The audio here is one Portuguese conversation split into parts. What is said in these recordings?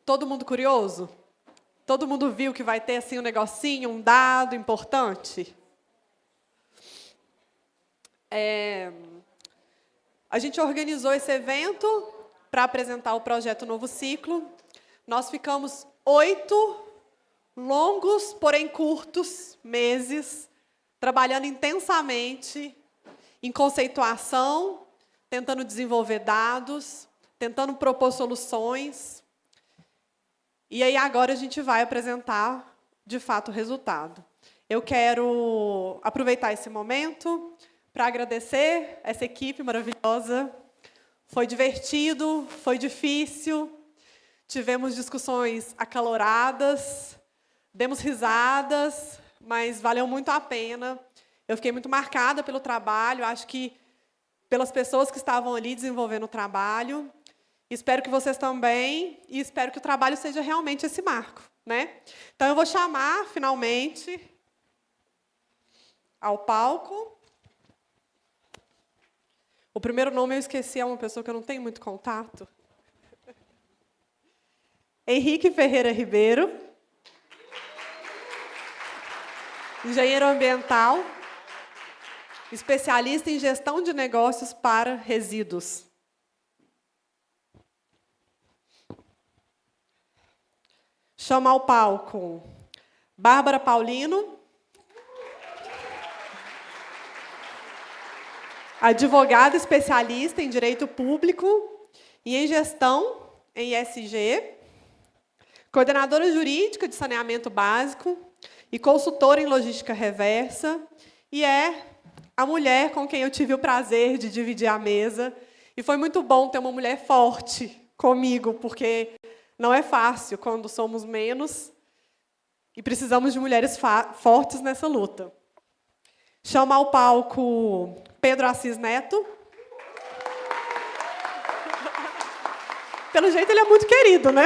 Todo mundo curioso? Todo mundo viu que vai ter assim um negocinho, um dado importante? A gente organizou esse evento para apresentar o projeto Novo Ciclo. Nós ficamos 8 longos, porém curtos, meses, trabalhando intensamente em conceituação, tentando desenvolver dados, tentando propor soluções. E aí agora a gente vai apresentar, de fato, o resultado. Eu quero aproveitar esse momento para agradecer essa equipe maravilhosa. Foi divertido, foi difícil, tivemos discussões acaloradas, demos risadas, mas valeu muito a pena. Eu fiquei muito marcada pelo trabalho, acho que pelas pessoas que estavam ali desenvolvendo o trabalho. Espero que vocês também, e espero que o trabalho seja realmente esse marco, né? Então, eu vou chamar, finalmente, ao palco. O primeiro nome eu esqueci, é uma pessoa que eu não tenho muito contato. Henrique Ferreira Ribeiro, engenheiro ambiental, especialista em gestão de negócios para resíduos. Chama ao palco Bárbara Paulino, advogada especialista em direito público e em gestão em ESG, coordenadora jurídica de saneamento básico e consultora em logística reversa, e é a mulher com quem eu tive o prazer de dividir a mesa. E foi muito bom ter uma mulher forte comigo, porque não é fácil quando somos menos e precisamos de mulheres fortes nessa luta. Chamo ao palco Pedro Assis Neto. Pelo jeito, ele é muito querido, né?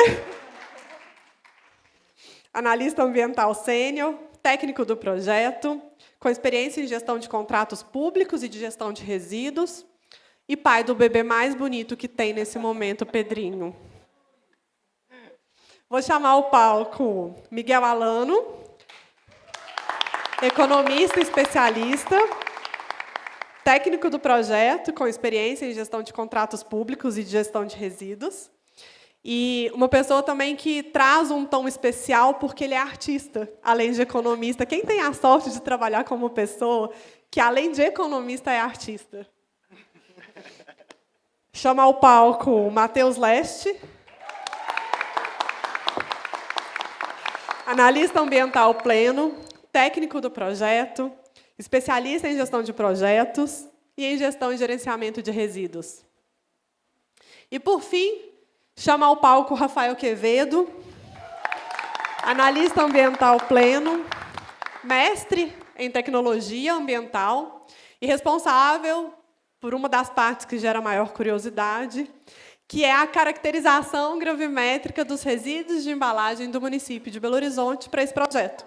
Analista ambiental sênior, técnico do projeto, com experiência em gestão de contratos públicos e de gestão de resíduos, e pai do bebê mais bonito que tem nesse momento, Pedrinho. Vou chamar ao palco Miguel Alano, economista especialista, técnico do projeto, com experiência em gestão de contratos públicos e de gestão de resíduos. E uma pessoa também que traz um tom especial, porque ele é artista, além de economista. Quem tem a sorte de trabalhar como pessoa que, além de economista, é artista? Chama ao palco Matheus Leste, analista ambiental pleno, técnico do projeto, especialista em gestão de projetos e em gestão e gerenciamento de resíduos. E, por fim, chama ao palco Rafael Quevedo, analista ambiental pleno, mestre em tecnologia ambiental e responsável por uma das partes que gera maior curiosidade, que é a caracterização gravimétrica dos resíduos de embalagem do município de Belo Horizonte para esse projeto.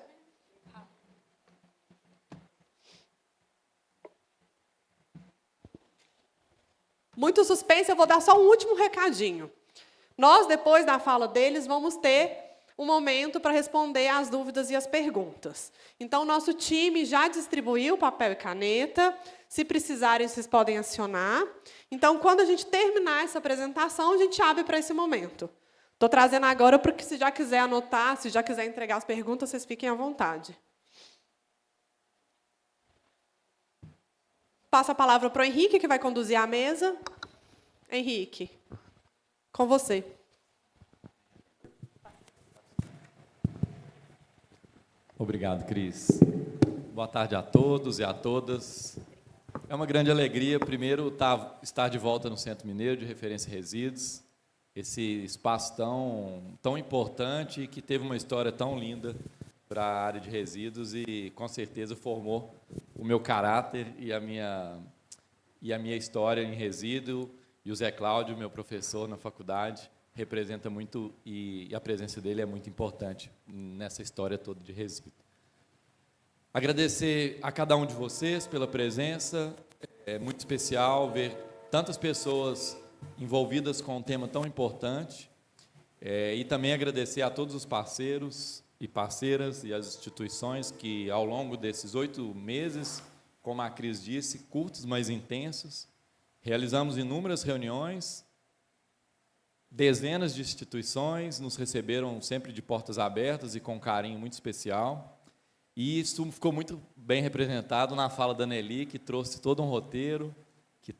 Muito suspense, eu vou dar só um último recadinho. Nós, depois da fala deles, vamos ter um momento para responder às dúvidas e às perguntas. Então, o nosso time já distribuiu papel e caneta. Se precisarem, vocês podem acionar. Então, quando a gente terminar essa apresentação, a gente abre para esse momento. Estou trazendo agora para que, se já quiser anotar, se já quiser entregar as perguntas, vocês fiquem à vontade. Passo a palavra para o Henrique, que vai conduzir a mesa. Henrique, com você. Obrigado, Cris. Boa tarde a todos e a todas. É uma grande alegria, primeiro, estar de volta no Centro Mineiro de Referência Resíduos, esse espaço tão importante e que teve uma história tão linda para a área de resíduos e, com certeza, formou o meu caráter e a minha história em resíduo. E o Zé Cláudio, meu professor na faculdade, representa muito, e a presença dele é muito importante nessa história toda de resíduo. Agradecer a cada um de vocês pela presença, é muito especial ver tantas pessoas envolvidas com um tema tão importante. E também agradecer a todos os parceiros e parceiras e as instituições que, ao longo desses 8 meses, como a Cris disse, curtos, mas intensos, realizamos inúmeras reuniões, dezenas de instituições nos receberam sempre de portas abertas e com um carinho muito especial. E isso ficou muito bem representado na fala da Nelly, que trouxe todo um roteiro, que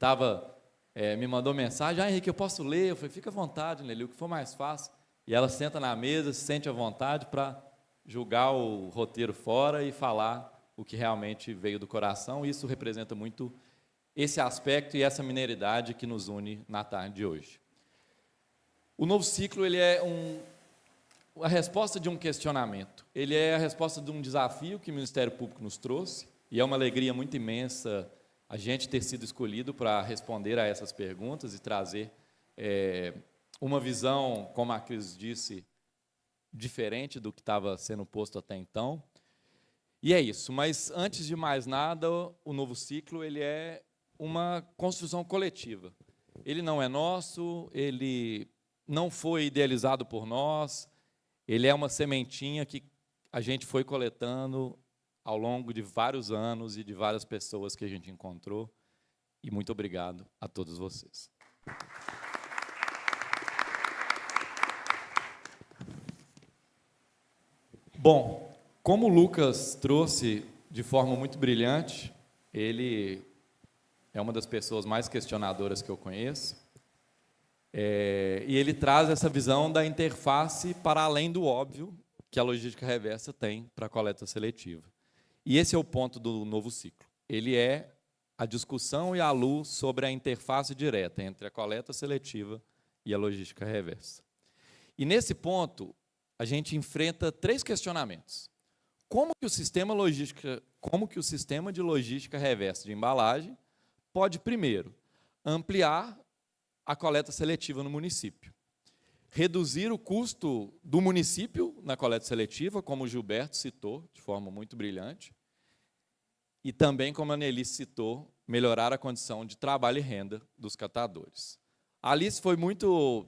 me mandou mensagem: Henrique, eu posso ler? Eu falei: fica à vontade, Nelly, o que for mais fácil. E ela senta na mesa, se sente à vontade para julgar o roteiro fora e falar o que realmente veio do coração. Isso representa muito esse aspecto e essa mineridade que nos une na tarde de hoje. O novo ciclo ele é a resposta de um questionamento. Ele é a resposta de um desafio que o Ministério Público nos trouxe, e é uma alegria muito imensa a gente ter sido escolhido para responder a essas perguntas e trazer uma visão, como a Cris disse, diferente do que estava sendo posto até então. E é isso, mas antes de mais nada, o novo ciclo ele é uma construção coletiva. Ele não é nosso, ele não foi idealizado por nós, ele é uma sementinha que a gente foi coletando ao longo de vários anos e de várias pessoas que a gente encontrou. E muito obrigado a todos vocês. Bom, como o Lucas trouxe de forma muito brilhante, ele é uma das pessoas mais questionadoras que eu conheço, e ele traz essa visão da interface para além do óbvio que a logística reversa tem para a coleta seletiva. E esse é o ponto do novo ciclo. Ele é a discussão e a luz sobre a interface direta entre a coleta seletiva e a logística reversa. E nesse ponto, a gente enfrenta 3 questionamentos. Como que o sistema de logística reversa de embalagem pode, primeiro, ampliar a coleta seletiva no município, reduzir o custo do município na coleta seletiva, como o Gilberto citou, de forma muito brilhante, e também, como a Nelly citou, melhorar a condição de trabalho e renda dos catadores. A Alice foi muito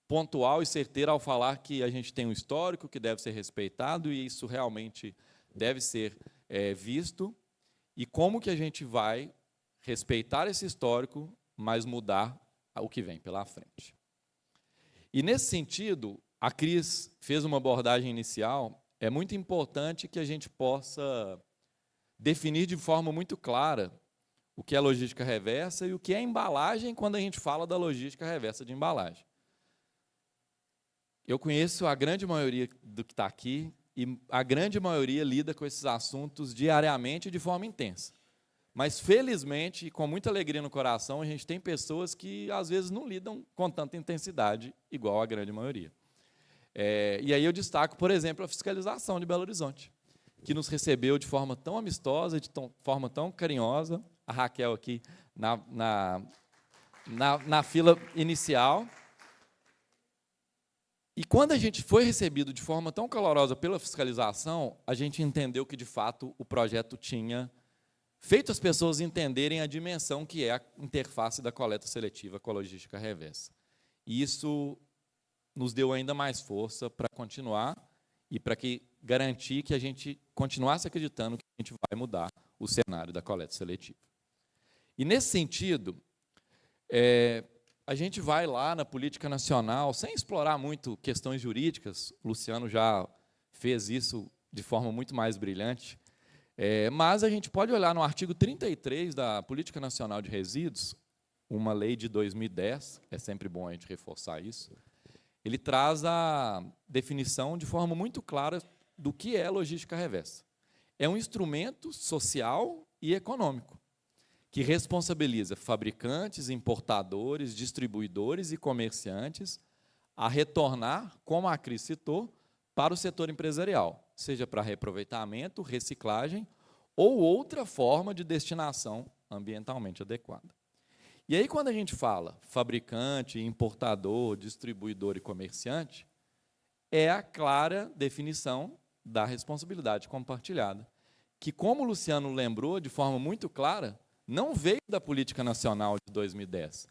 pontual e certeira ao falar que a gente tem um histórico que deve ser respeitado, e isso realmente deve ser visto, e como que a gente vai respeitar esse histórico, mas mudar o que vem pela frente. E, nesse sentido, a Cris fez uma abordagem inicial. É muito importante que a gente possa definir de forma muito clara o que é logística reversa e o que é embalagem quando a gente fala da logística reversa de embalagem. Eu conheço a grande maioria do que está aqui, e a grande maioria lida com esses assuntos diariamente e de forma intensa. Mas, felizmente, e com muita alegria no coração, a gente tem pessoas que, às vezes, não lidam com tanta intensidade, igual a grande maioria. E aí eu destaco, por exemplo, a fiscalização de Belo Horizonte, que nos recebeu de forma tão amistosa, de forma tão carinhosa, a Raquel aqui na fila inicial. E quando a gente foi recebido de forma tão calorosa pela fiscalização, a gente entendeu que, de fato, o projeto tinha feito as pessoas entenderem a dimensão que é a interface da coleta seletiva com a logística reversa. E isso nos deu ainda mais força para continuar e para garantir que a gente continuasse acreditando que a gente vai mudar o cenário da coleta seletiva. E, nesse sentido, a gente vai lá na política nacional, sem explorar muito questões jurídicas, o Luciano já fez isso de forma muito mais brilhante, mas a gente pode olhar no artigo 33 da Política Nacional de Resíduos, uma lei de 2010, é sempre bom a gente reforçar isso. Ele traz a definição de forma muito clara do que é logística reversa. É um instrumento social e econômico que responsabiliza fabricantes, importadores, distribuidores e comerciantes a retornar, como a Cris citou, para o setor empresarial, seja para reaproveitamento, reciclagem ou outra forma de destinação ambientalmente adequada. E aí, quando a gente fala fabricante, importador, distribuidor e comerciante, é a clara definição da responsabilidade compartilhada, que, como o Luciano lembrou de forma muito clara, não veio da Política Nacional de 2010,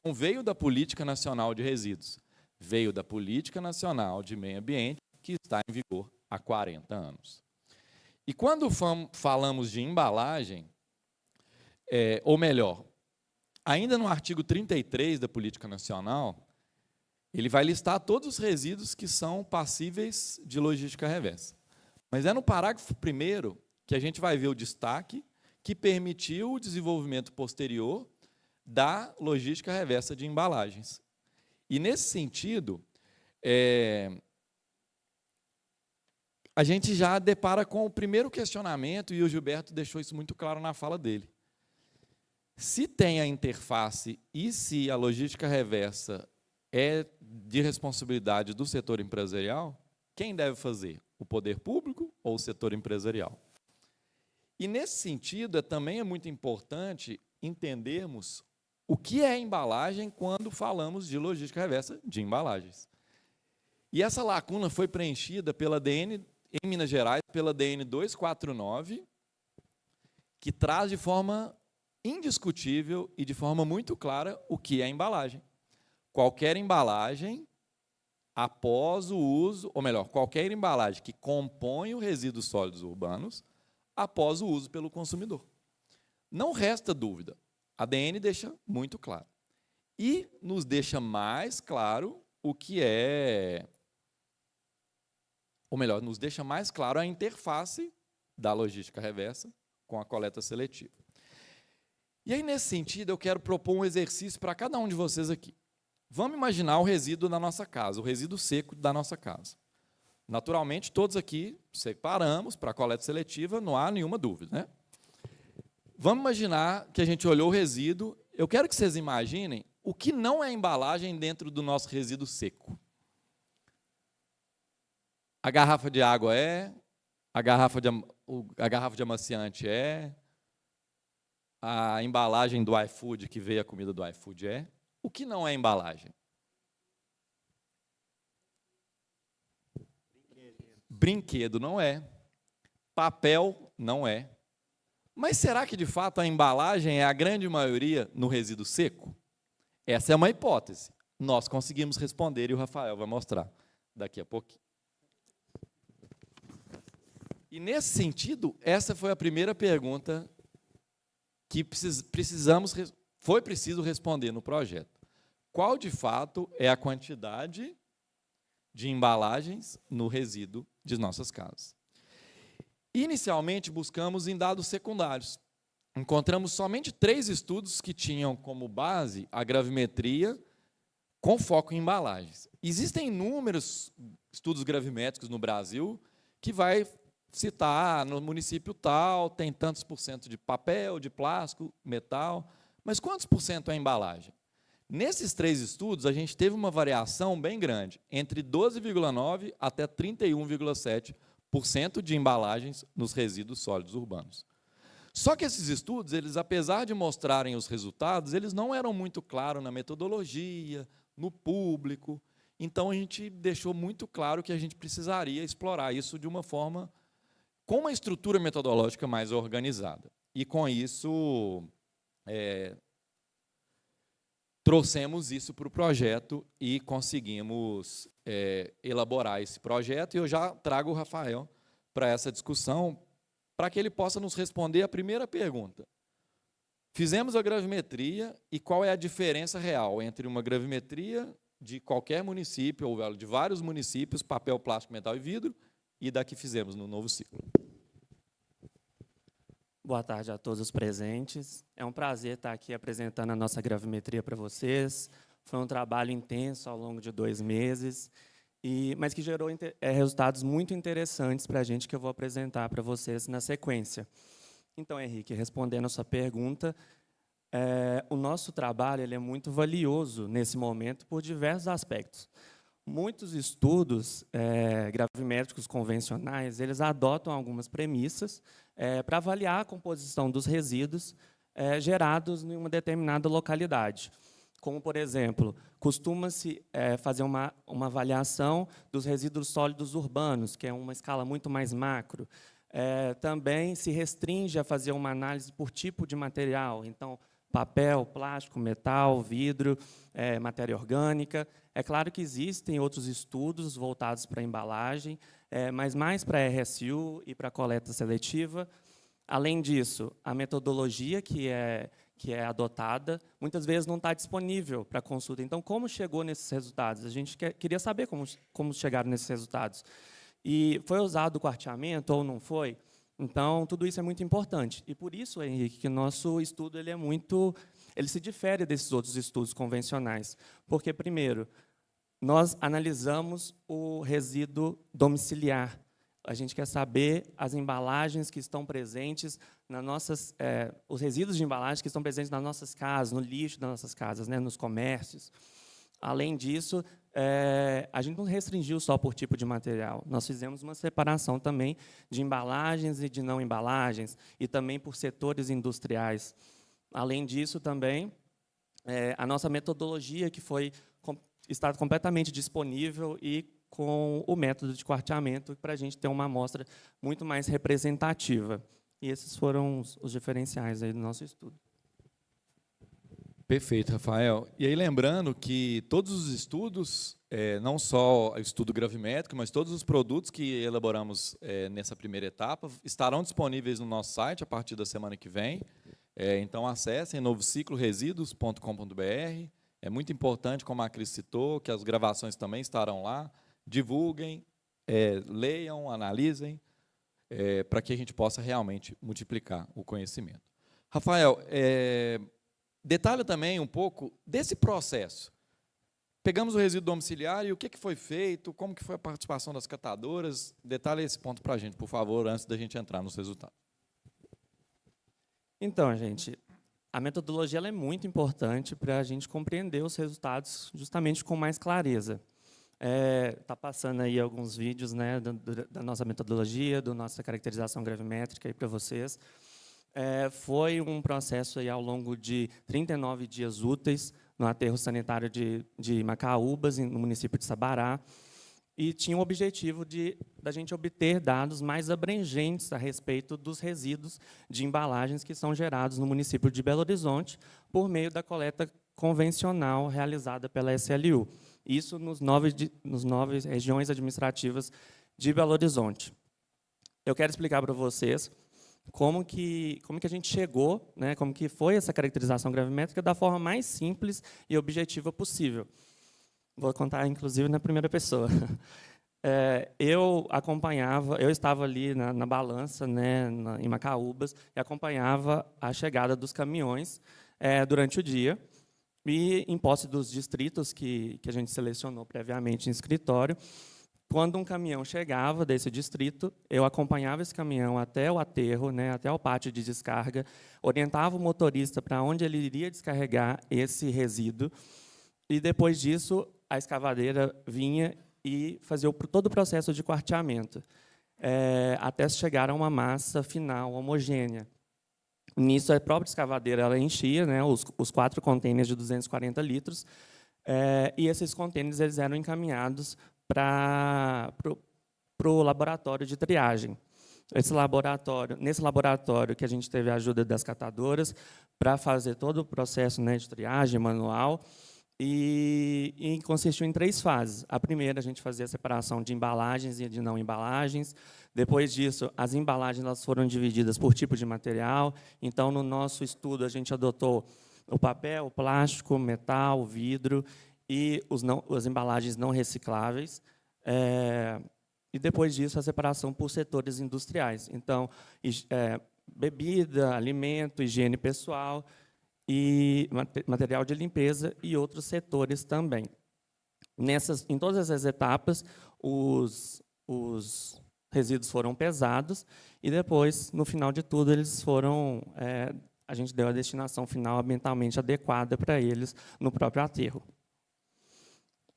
não veio da Política Nacional de Resíduos, Veio da Política Nacional de Meio Ambiente, que está em vigor há 40 anos. E quando falamos de embalagem, ou melhor, ainda no artigo 33 da Política Nacional, ele vai listar todos os resíduos que são passíveis de logística reversa. Mas é no parágrafo 1º que a gente vai ver o destaque que permitiu o desenvolvimento posterior da logística reversa de embalagens. E, nesse sentido, a gente já depara com o primeiro questionamento, e o Gilberto deixou isso muito claro na fala dele. Se tem a interface e se a logística reversa é de responsabilidade do setor empresarial, quem deve fazer? O poder público ou o setor empresarial? E, nesse sentido, também é muito importante entendermos o que é embalagem quando falamos de logística reversa de embalagens. E essa lacuna foi preenchida pela DN, em Minas Gerais, pela DN 249, que traz de forma indiscutível e de forma muito clara o que é embalagem. Qualquer embalagem, após o uso, ou melhor, qualquer embalagem que compõe os resíduos sólidos urbanos, após o uso pelo consumidor. Não resta dúvida. A DN deixa muito claro. E nos deixa mais claro o que é, ou melhor, nos deixa mais claro a interface da logística reversa com a coleta seletiva. E aí, nesse sentido, eu quero propor um exercício para cada um de vocês aqui. Vamos imaginar o resíduo da nossa casa, o resíduo seco da nossa casa. Naturalmente, todos aqui separamos para a coleta seletiva, não há nenhuma dúvida, né? Vamos imaginar que a gente olhou o resíduo. Eu quero que vocês imaginem o que não é embalagem dentro do nosso resíduo seco. A garrafa de água a garrafa de amaciante a embalagem do iFood, que veio a comida do iFood O que não é embalagem? Brinquedo não é. Papel não é. Mas será que, de fato, a embalagem é a grande maioria no resíduo seco? Essa é uma hipótese. Nós conseguimos responder e o Rafael vai mostrar daqui a pouquinho. E, nesse sentido, essa foi a primeira pergunta que foi preciso responder no projeto. Qual, de fato, é a quantidade de embalagens no resíduo de nossas casas? Inicialmente, buscamos em dados secundários. Encontramos somente 3 estudos que tinham como base a gravimetria com foco em embalagens. Existem inúmeros estudos gravimétricos no Brasil que vai citar, no município tal, tem tantos % de papel, de plástico, metal, mas quantos % é embalagem? Nesses 3 estudos, a gente teve uma variação bem grande, entre 12,9% até 31,7% de embalagens nos resíduos sólidos urbanos. Só que esses estudos, eles, apesar de mostrarem os resultados, eles não eram muito claros na metodologia, no público. Então, a gente deixou muito claro que a gente precisaria explorar isso de uma forma, com uma estrutura metodológica mais organizada. E, com isso, trouxemos isso para o projeto e conseguimos elaborar esse projeto. E eu já trago o Rafael para essa discussão, para que ele possa nos responder a primeira pergunta. Fizemos a gravimetria, e qual é a diferença real entre uma gravimetria de qualquer município, ou de vários municípios, papel, plástico, metal e vidro, e da que fizemos no novo ciclo? Boa tarde a todos os presentes. É um prazer estar aqui apresentando a nossa gravimetria para vocês. Foi um trabalho intenso ao longo de 2 meses, mas que gerou resultados muito interessantes para a gente, que eu vou apresentar para vocês na sequência. Então, Henrique, respondendo a sua pergunta, o nosso trabalho ele é muito valioso nesse momento por diversos aspectos. Muitos estudos gravimétricos convencionais, eles adotam algumas premissas para avaliar a composição dos resíduos gerados em uma determinada localidade. Como, por exemplo, costuma-se fazer uma avaliação dos resíduos sólidos urbanos, que é uma escala muito mais macro. Também se restringe a fazer uma análise por tipo de material. Então, papel, plástico, metal, vidro, matéria orgânica. É claro que existem outros estudos voltados para a embalagem, mas mais para a RSU e para a coleta seletiva. Além disso, a metodologia que é adotada, muitas vezes não está disponível para consulta. Então, como chegou nesses resultados? A gente queria saber como chegaram nesses resultados. E foi usado o quarteamento ou não foi? Então, tudo isso é muito importante. E por isso, Henrique, que nosso estudo ele se difere desses outros estudos convencionais. Porque, primeiro, nós analisamos o resíduo domiciliar. A gente quer saber as embalagens que estão presentes nas nossas, os resíduos de embalagem que estão presentes nas nossas casas, no lixo das nossas casas, né, nos comércios. Além disso, a gente não restringiu só por tipo de material. Nós fizemos uma separação também de embalagens e de não embalagens, e também por setores industriais. Além disso, também, a nossa metodologia, que está completamente disponível e com o método de quarteamento, para a gente ter uma amostra muito mais representativa. E esses foram os diferenciais aí do nosso estudo. Perfeito, Rafael. E aí, lembrando que todos os estudos, não só o estudo gravimétrico, mas todos os produtos que elaboramos nessa primeira etapa, estarão disponíveis no nosso site a partir da semana que vem. Então, acessem novocicloresiduos.com.br. É muito importante, como a Cris citou, que as gravações também estarão lá. Divulguem, leiam, analisem, para que a gente possa realmente multiplicar o conhecimento. Rafael, detalha também um pouco desse processo. Pegamos o resíduo domiciliar e o que foi feito, como que foi a participação das catadoras. Detalhe esse ponto para a gente, por favor, antes da gente entrar nos resultados. Então, gente, a metodologia ela é muito importante para a gente compreender os resultados justamente com mais clareza. Está passando aí alguns vídeos, né, da nossa metodologia, da nossa caracterização gravimétrica para vocês. Foi um processo aí ao longo de 39 dias úteis no aterro sanitário de Macaúbas, no município de Sabará, e tinha o objetivo da gente obter dados mais abrangentes a respeito dos resíduos de embalagens que são gerados no município de Belo Horizonte por meio da coleta convencional realizada pela SLU. Isso nos 9 regiões administrativas de Belo Horizonte. Eu quero explicar para vocês como que a gente chegou, né, como que foi essa caracterização gravimétrica da forma mais simples e objetiva possível. Vou contar, inclusive, na primeira pessoa. Eu estava ali na balança, né, em Macaúbas, e acompanhava a chegada dos caminhões durante o dia, e em posse dos distritos que a gente selecionou previamente em escritório. Quando um caminhão chegava desse distrito, eu acompanhava esse caminhão até o aterro, né, até o pátio de descarga, orientava o motorista para onde ele iria descarregar esse resíduo, e, depois disso, a escavadeira vinha e fazia todo o processo de quarteamento, até chegar a uma massa final homogênea. Nisso, a própria escavadeira ela enchia, né, os 4 contêineres de 240 litros, e esses contêineres eles eram encaminhados para o laboratório de triagem. Nesse laboratório que a gente teve a ajuda das catadoras para fazer todo o processo, né, de triagem manual, e consistiu em 3 fases. A primeira, a gente fazia a separação de embalagens e de não embalagens. Depois disso, as embalagens elas foram divididas por tipo de material. Então, no nosso estudo, a gente adotou o papel, o plástico, o metal, o vidro e as embalagens não recicláveis. E, depois disso, a separação por setores industriais. Então, bebida, alimento, higiene pessoal, e material de limpeza e outros setores também. Em todas essas etapas, os resíduos foram pesados e depois, no final de tudo, a gente deu a destinação final ambientalmente adequada para eles no próprio aterro.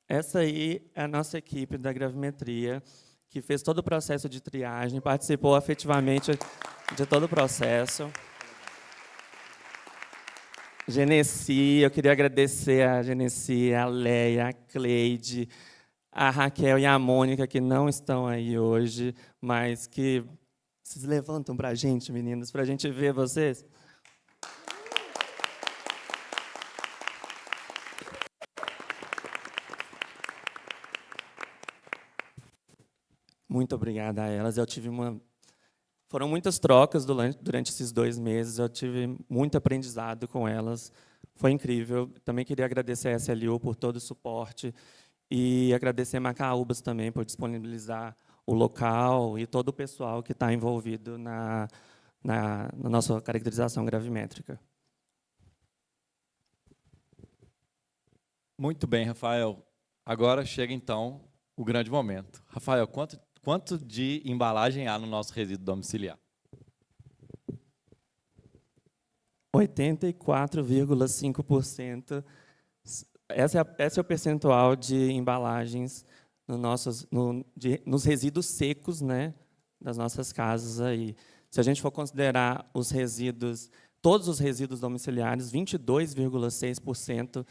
Essa aí é a nossa equipe da gravimetria, que fez todo o processo de triagem, participou afetivamente de todo o processo. Genesi, eu queria agradecer a Genesi, a Leia, a Cleide, a Raquel e a Mônica, que não estão aí hoje, mas que vocês levantam para a gente, meninas, para a gente ver vocês. Muito obrigada a elas. Foram muitas trocas durante esses 2 meses, eu tive muito aprendizado com elas, foi incrível. Também queria agradecer a SLU por todo o suporte e agradecer a Macaúbas também por disponibilizar o local e todo o pessoal que está envolvido na nossa caracterização gravimétrica. Muito bem, Rafael. Agora chega, então, o grande momento. Rafael, quanto de embalagem há no nosso resíduo domiciliar? 84,5%. Esse é o percentual de embalagens nos resíduos secos, né, das nossas casas aí. Se a gente for considerar todos os resíduos domiciliares, 22,6%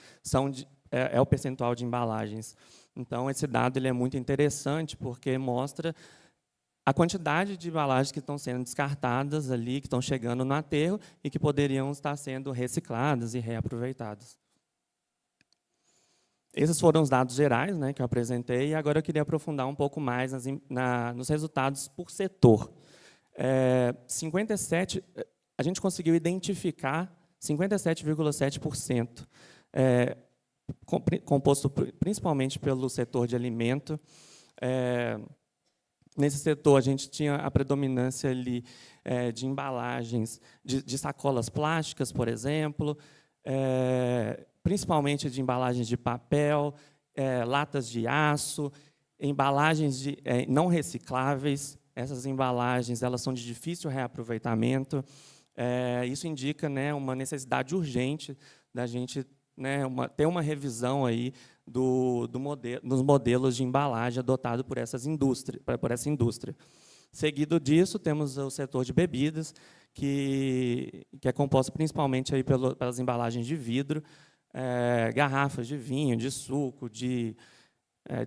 é o percentual de embalagens. Então, esse dado ele é muito interessante, porque mostra a quantidade de embalagens que estão sendo descartadas ali, que estão chegando no aterro e que poderiam estar sendo recicladas e reaproveitadas. Esses foram os dados gerais, né, que eu apresentei, e agora eu queria aprofundar um pouco mais nos resultados por setor. A gente conseguiu identificar 57,7%, composto principalmente pelo setor de alimento. Nesse setor, a gente tinha a predominância ali, de embalagens, de sacolas plásticas, por exemplo, principalmente de embalagens de papel, latas de aço, embalagens não recicláveis. Essas embalagens elas são de difícil reaproveitamento. Isso indica, né, uma necessidade urgente da gente, né, ter uma revisão aí dos modelos de embalagem adotado por essa indústria. Seguido disso, temos o setor de bebidas, que é composto principalmente aí pelas embalagens de vidro, garrafas de vinho, de suco, de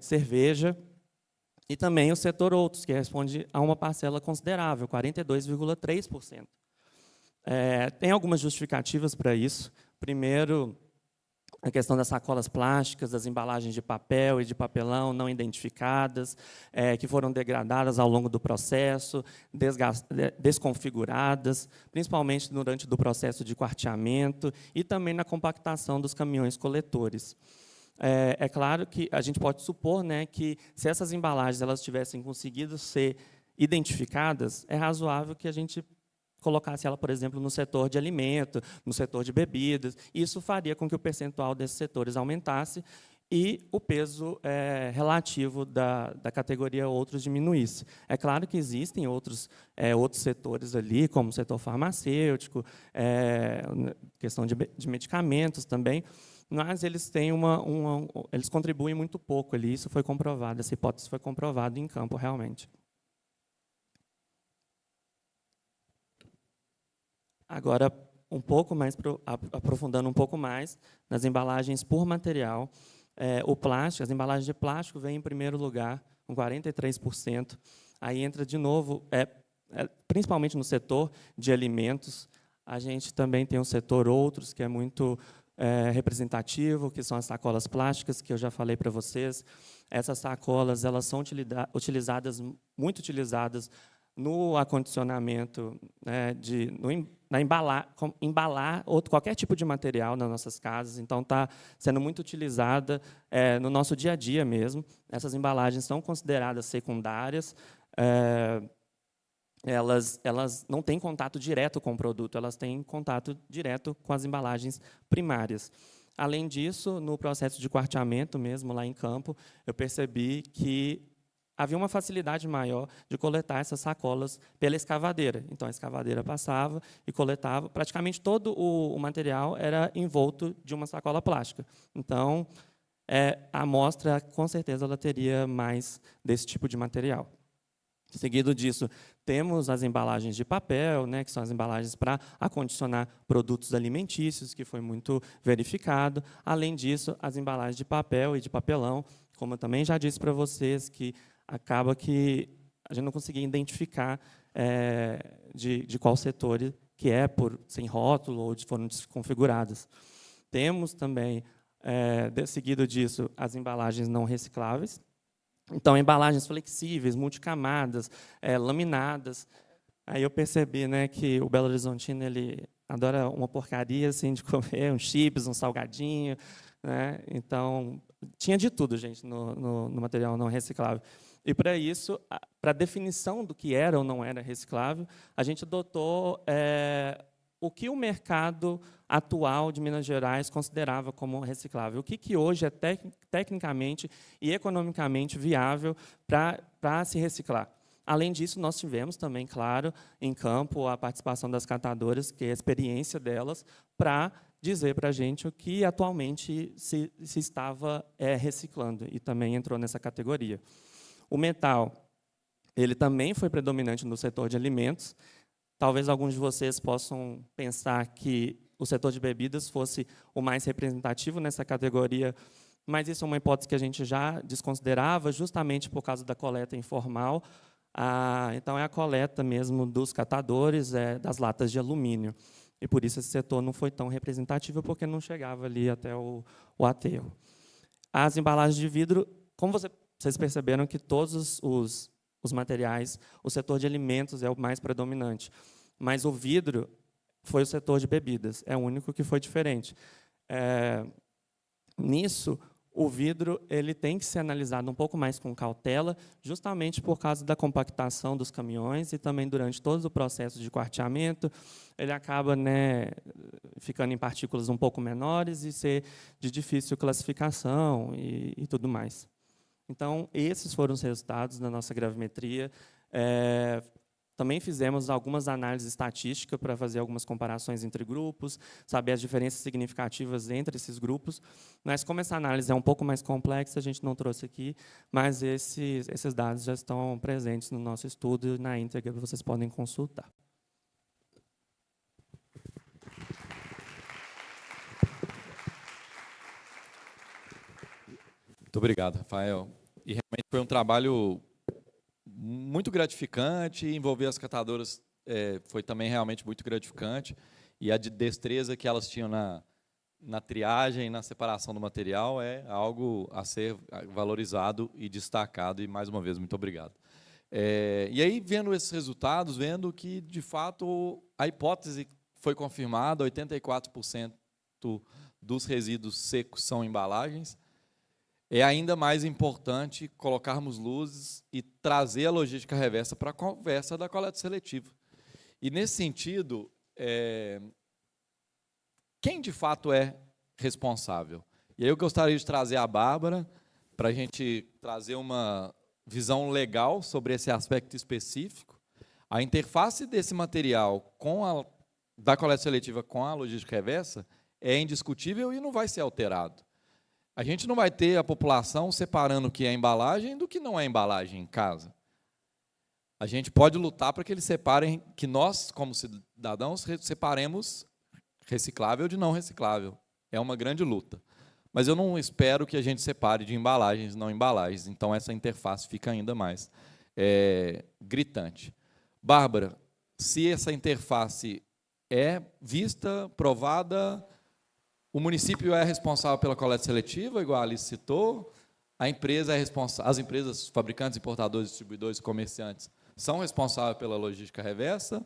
cerveja, e também o setor outros, que responde a uma parcela considerável, 42,3%. Tem algumas justificativas para isso. Primeiro, a questão das sacolas plásticas, das embalagens de papel e de papelão não identificadas, que foram degradadas ao longo do processo, desconfiguradas, principalmente durante o processo de quarteamento e também na compactação dos caminhões coletores. É claro que a gente pode supor, né, que, se essas embalagens elas tivessem conseguido ser identificadas, é razoável que a gente colocasse ela, por exemplo, no setor de alimento, no setor de bebidas. Isso faria com que o percentual desses setores aumentasse e o peso relativo da categoria outros diminuísse. É claro que existem outros setores ali, como o setor farmacêutico, questão de medicamentos também, mas eles têm eles contribuem muito pouco ali. Isso foi comprovado, essa hipótese foi comprovada em campo realmente. Agora, aprofundando um pouco mais nas embalagens por material, as embalagens de plástico vêm em primeiro lugar, com 43%. Aí entra, de novo, principalmente no setor de alimentos. A gente também tem um setor outros, que é muito representativo, que são as sacolas plásticas, que eu já falei para vocês. Essas sacolas elas são muito utilizadas no acondicionamento, embalar qualquer tipo de material nas nossas casas. Então, está sendo muito utilizada no nosso dia a dia mesmo. Essas embalagens são consideradas secundárias. Elas não têm contato direto com o produto, elas têm contato direto com as embalagens primárias. Além disso, no processo de quarteamento mesmo, lá em campo, eu percebi que havia uma facilidade maior de coletar essas sacolas pela escavadeira. Então, a escavadeira passava e coletava. Praticamente todo o material era envolto de uma sacola plástica. Então, a amostra, com certeza, ela teria mais desse tipo de material. Seguido disso, temos as embalagens de papel, né, que são as embalagens para acondicionar produtos alimentícios, que foi muito verificado. Além disso, as embalagens de papel e de papelão, como eu também já disse para vocês, que acaba que a gente não conseguia identificar de qual setor que por sem rótulo ou foram desconfiguradas. Temos também, seguido disso, as embalagens não recicláveis, Então, embalagens flexíveis, multicamadas, laminadas. Aí eu percebi, né, que o Belo Horizontino ele adora uma porcaria assim, de comer, um chips, um salgadinho. Né? Então, tinha de tudo, gente, no material não reciclável. E, para isso, para a definição do que era ou não era reciclável, a gente adotou o que o mercado atual de Minas Gerais considerava como reciclável. O que hoje é tecnicamente e economicamente viável para se reciclar. Além disso, nós tivemos também, claro, em campo, a participação das catadoras, que é a experiência delas, para dizer para a gente o que atualmente se estava reciclando, e também entrou nessa categoria. O metal, ele também foi predominante no setor de alimentos. Talvez alguns de vocês possam pensar que o setor de bebidas fosse o mais representativo nessa categoria, mas isso é uma hipótese que a gente já desconsiderava, justamente por causa da coleta informal. Então, é a coleta mesmo dos catadores das latas de alumínio. E, por isso, esse setor não foi tão representativo, porque não chegava ali até o aterro. As embalagens de vidro, como vocês perceberam que todos os materiais, o setor de alimentos é o mais predominante, mas o vidro foi o setor de bebidas, é o único que foi diferente. Nisso, o vidro ele tem que ser analisado um pouco mais com cautela, justamente por causa da compactação dos caminhões e também durante todo o processo de quarteamento, ele acaba, né, ficando em partículas um pouco menores e ser de difícil classificação e tudo mais. Então, esses foram os resultados da nossa gravimetria. Também fizemos algumas análises estatísticas para fazer algumas comparações entre grupos, saber as diferenças significativas entre esses grupos. Mas, como essa análise é um pouco mais complexa, a gente não trouxe aqui, mas esses dados já estão presentes no nosso estudo, na íntegra, vocês podem consultar. Muito obrigado, Rafael. E realmente foi um trabalho muito gratificante, envolver as catadoras foi também realmente muito gratificante, e a destreza que elas tinham na triagem, na separação do material, é algo a ser valorizado e destacado, e, mais uma vez, muito obrigado. E aí, vendo esses resultados, vendo que, de fato, a hipótese foi confirmada, 84% dos resíduos secos são embalagens, é ainda mais importante colocarmos luzes e trazer a logística reversa para a conversa da coleta seletiva. E, nesse sentido, quem, de fato, é responsável? E aí eu gostaria de trazer a Bárbara para a gente trazer uma visão legal sobre esse aspecto específico. A interface desse material da coleta seletiva com a logística reversa é indiscutível e não vai ser alterado. A gente não vai ter a população separando o que é embalagem do que não é embalagem em casa. A gente pode lutar para que eles separem, que nós, como cidadãos, separemos reciclável de não reciclável. É uma grande luta. Mas eu não espero que a gente separe de embalagens e não embalagens. Então, essa interface fica ainda mais gritante. Bárbara, se essa interface é vista, provada, o município é responsável pela coleta seletiva, igual a Alice citou, a empresa é responsável, as empresas, fabricantes, importadores, distribuidores, comerciantes, são responsáveis pela logística reversa.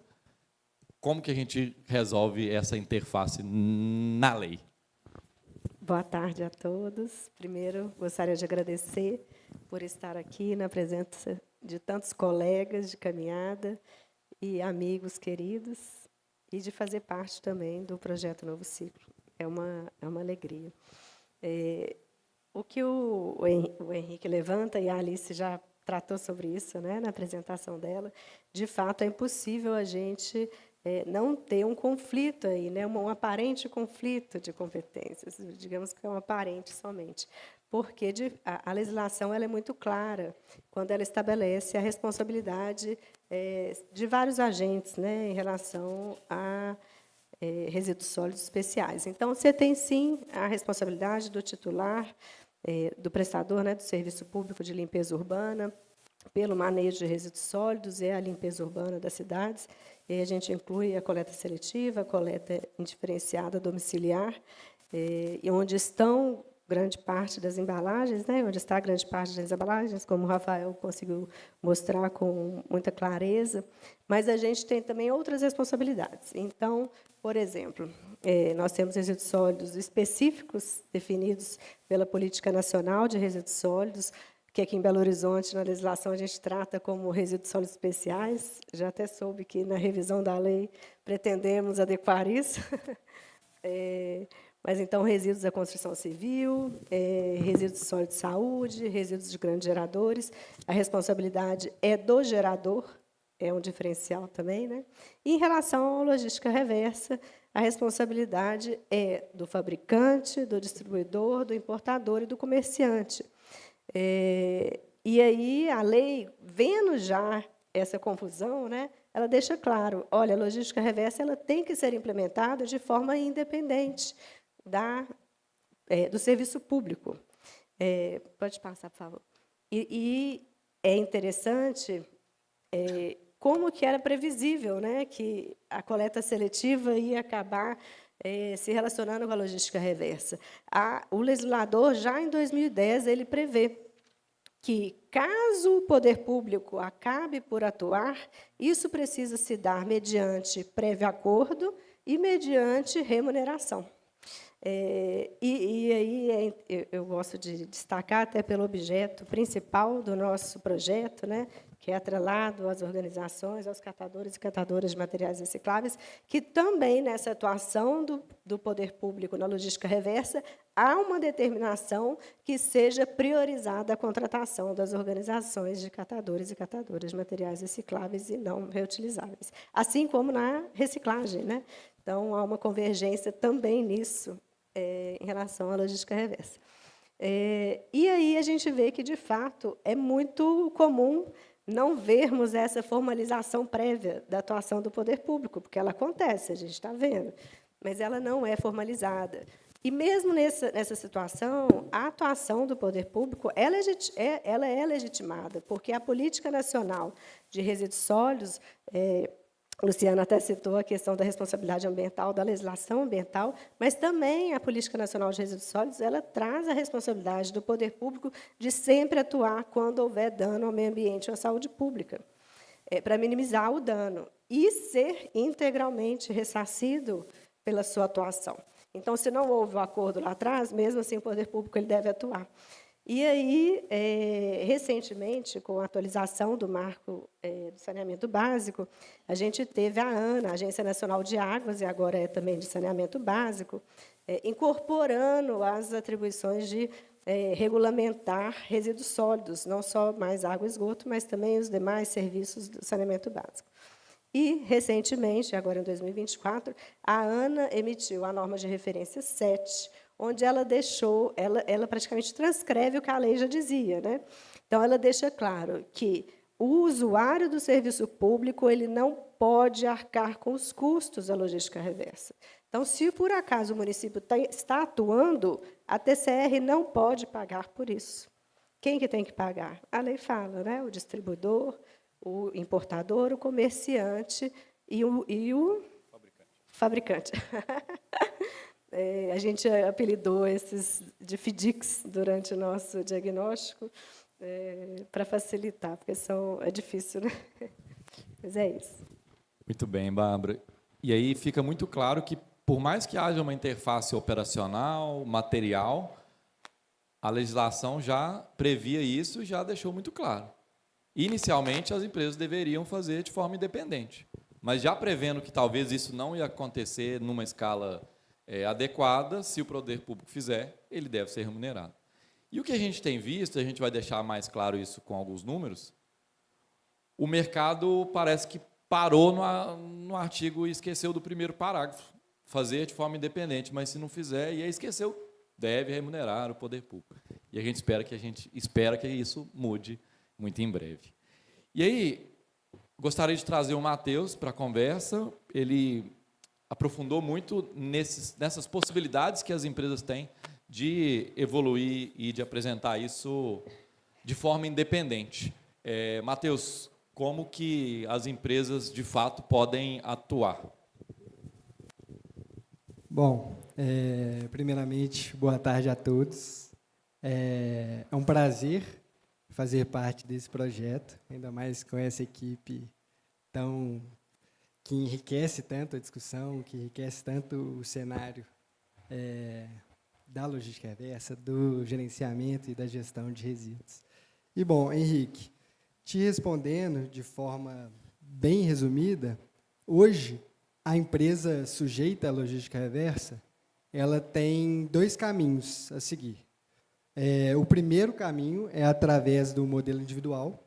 Como que a gente resolve essa interface na lei? Boa tarde a todos. Primeiro, gostaria de agradecer por estar aqui na presença de tantos colegas de caminhada e amigos queridos, e de fazer parte também do projeto Novo Ciclo. É uma alegria. O que o Henrique levanta, e a Alice já tratou sobre isso, né, na apresentação dela, de fato, é impossível a gente não ter um conflito aí, né, um aparente conflito de competências, digamos que é um aparente somente, porque a legislação ela é muito clara quando ela estabelece a responsabilidade de vários agentes, né, em relação a resíduos sólidos especiais. Então, você tem, sim, a responsabilidade do titular, do prestador, né, do serviço público de limpeza urbana, pelo manejo de resíduos sólidos e a limpeza urbana das cidades. E aí a gente inclui a coleta seletiva, a coleta indiferenciada domiciliar, e onde estão grande parte das embalagens, né, onde está grande parte das embalagens, como o Rafael conseguiu mostrar com muita clareza, mas a gente tem também outras responsabilidades. Então, por exemplo, nós temos resíduos sólidos específicos definidos pela Política Nacional de Resíduos Sólidos, que aqui em Belo Horizonte, na legislação, a gente trata como resíduos sólidos especiais. Já até soube que, na revisão da lei, pretendemos adequar isso. Mas, então, resíduos da construção civil, resíduos sólidos de saúde, resíduos de grandes geradores. A responsabilidade é do gerador, é um diferencial também, né? E, em relação à logística reversa, a responsabilidade é do fabricante, do distribuidor, do importador e do comerciante. E aí, a lei, vendo já essa confusão, né, ela deixa claro, olha, a logística reversa ela tem que ser implementada de forma independente do serviço público. Pode passar, por favor. E é interessante como que era previsível, né, que a coleta seletiva ia acabar se relacionando com a logística reversa. O legislador, já em 2010, ele prevê que, caso o poder público acabe por atuar, isso precisa se dar mediante prévio acordo e mediante remuneração. E aí eu gosto de destacar, até pelo objeto principal do nosso projeto, né, que é atrelado às organizações, aos catadores e catadoras de materiais recicláveis, que também, nessa atuação do poder público na logística reversa, há uma determinação que seja priorizada a contratação das organizações de catadores e catadoras de materiais recicláveis e não reutilizáveis, assim como na reciclagem, né? Então, há uma convergência também nisso, em relação à logística reversa. E aí a gente vê que, de fato, é muito comum não vermos essa formalização prévia da atuação do poder público, porque ela acontece, a gente está vendo, mas ela não é formalizada. E, mesmo nessa situação, a atuação do poder público ela é legitimada, porque a Política Nacional de Resíduos Sólidos, Luciana até citou a questão da responsabilidade ambiental, da legislação ambiental, mas também a Política Nacional de Resíduos Sólidos ela traz a responsabilidade do poder público de sempre atuar quando houver dano ao meio ambiente ou à saúde pública, para minimizar o dano e ser integralmente ressarcido pela sua atuação. Então, se não houve o acordo lá atrás, mesmo assim o poder público ele deve atuar. E aí, recentemente, com a atualização do marco do saneamento básico, a gente teve a ANA, a Agência Nacional de Águas, e agora é também de saneamento básico, incorporando as atribuições de regulamentar resíduos sólidos, não só mais água e esgoto, mas também os demais serviços do saneamento básico. E, recentemente, agora em 2024, a ANA emitiu a norma de referência 7, onde ela praticamente transcreve o que a lei já dizia, né? Então, ela deixa claro que o usuário do serviço público ele não pode arcar com os custos da logística reversa. Então, se por acaso o município está atuando, a TCR não pode pagar por isso. Quem que tem que pagar? A lei fala, né? O distribuidor, o importador, o comerciante e o fabricante. A gente apelidou esses de FDICs durante o nosso diagnóstico para facilitar, porque é difícil, né? Mas é isso. Muito bem, Bárbara. E aí fica muito claro que, por mais que haja uma interface operacional, material, a legislação já previa isso e já deixou muito claro. Inicialmente, as empresas deveriam fazer de forma independente, mas já prevendo que talvez isso não ia acontecer numa escala adequada, se o poder público fizer, ele deve ser remunerado. E o que a gente tem visto, a gente vai deixar mais claro isso com alguns números, o mercado parece que parou no artigo e esqueceu do primeiro parágrafo, fazer de forma independente, mas se não fizer, e aí esqueceu, deve remunerar o poder público. E a gente espera que isso mude muito em breve. E aí, gostaria de trazer o Matheus para a conversa, ele aprofundou muito nessas possibilidades que as empresas têm de evoluir e de apresentar isso de forma independente. Matheus, como que as empresas, de fato, podem atuar? Bom, primeiramente, boa tarde a todos. É um prazer fazer parte desse projeto, ainda mais com essa equipe que enriquece tanto a discussão, que enriquece tanto o cenário da logística reversa, do gerenciamento e da gestão de resíduos. E, bom, Henrique, te respondendo de forma bem resumida, hoje, a empresa sujeita à logística reversa, ela tem 2 caminhos a seguir. O primeiro caminho é através do modelo individual,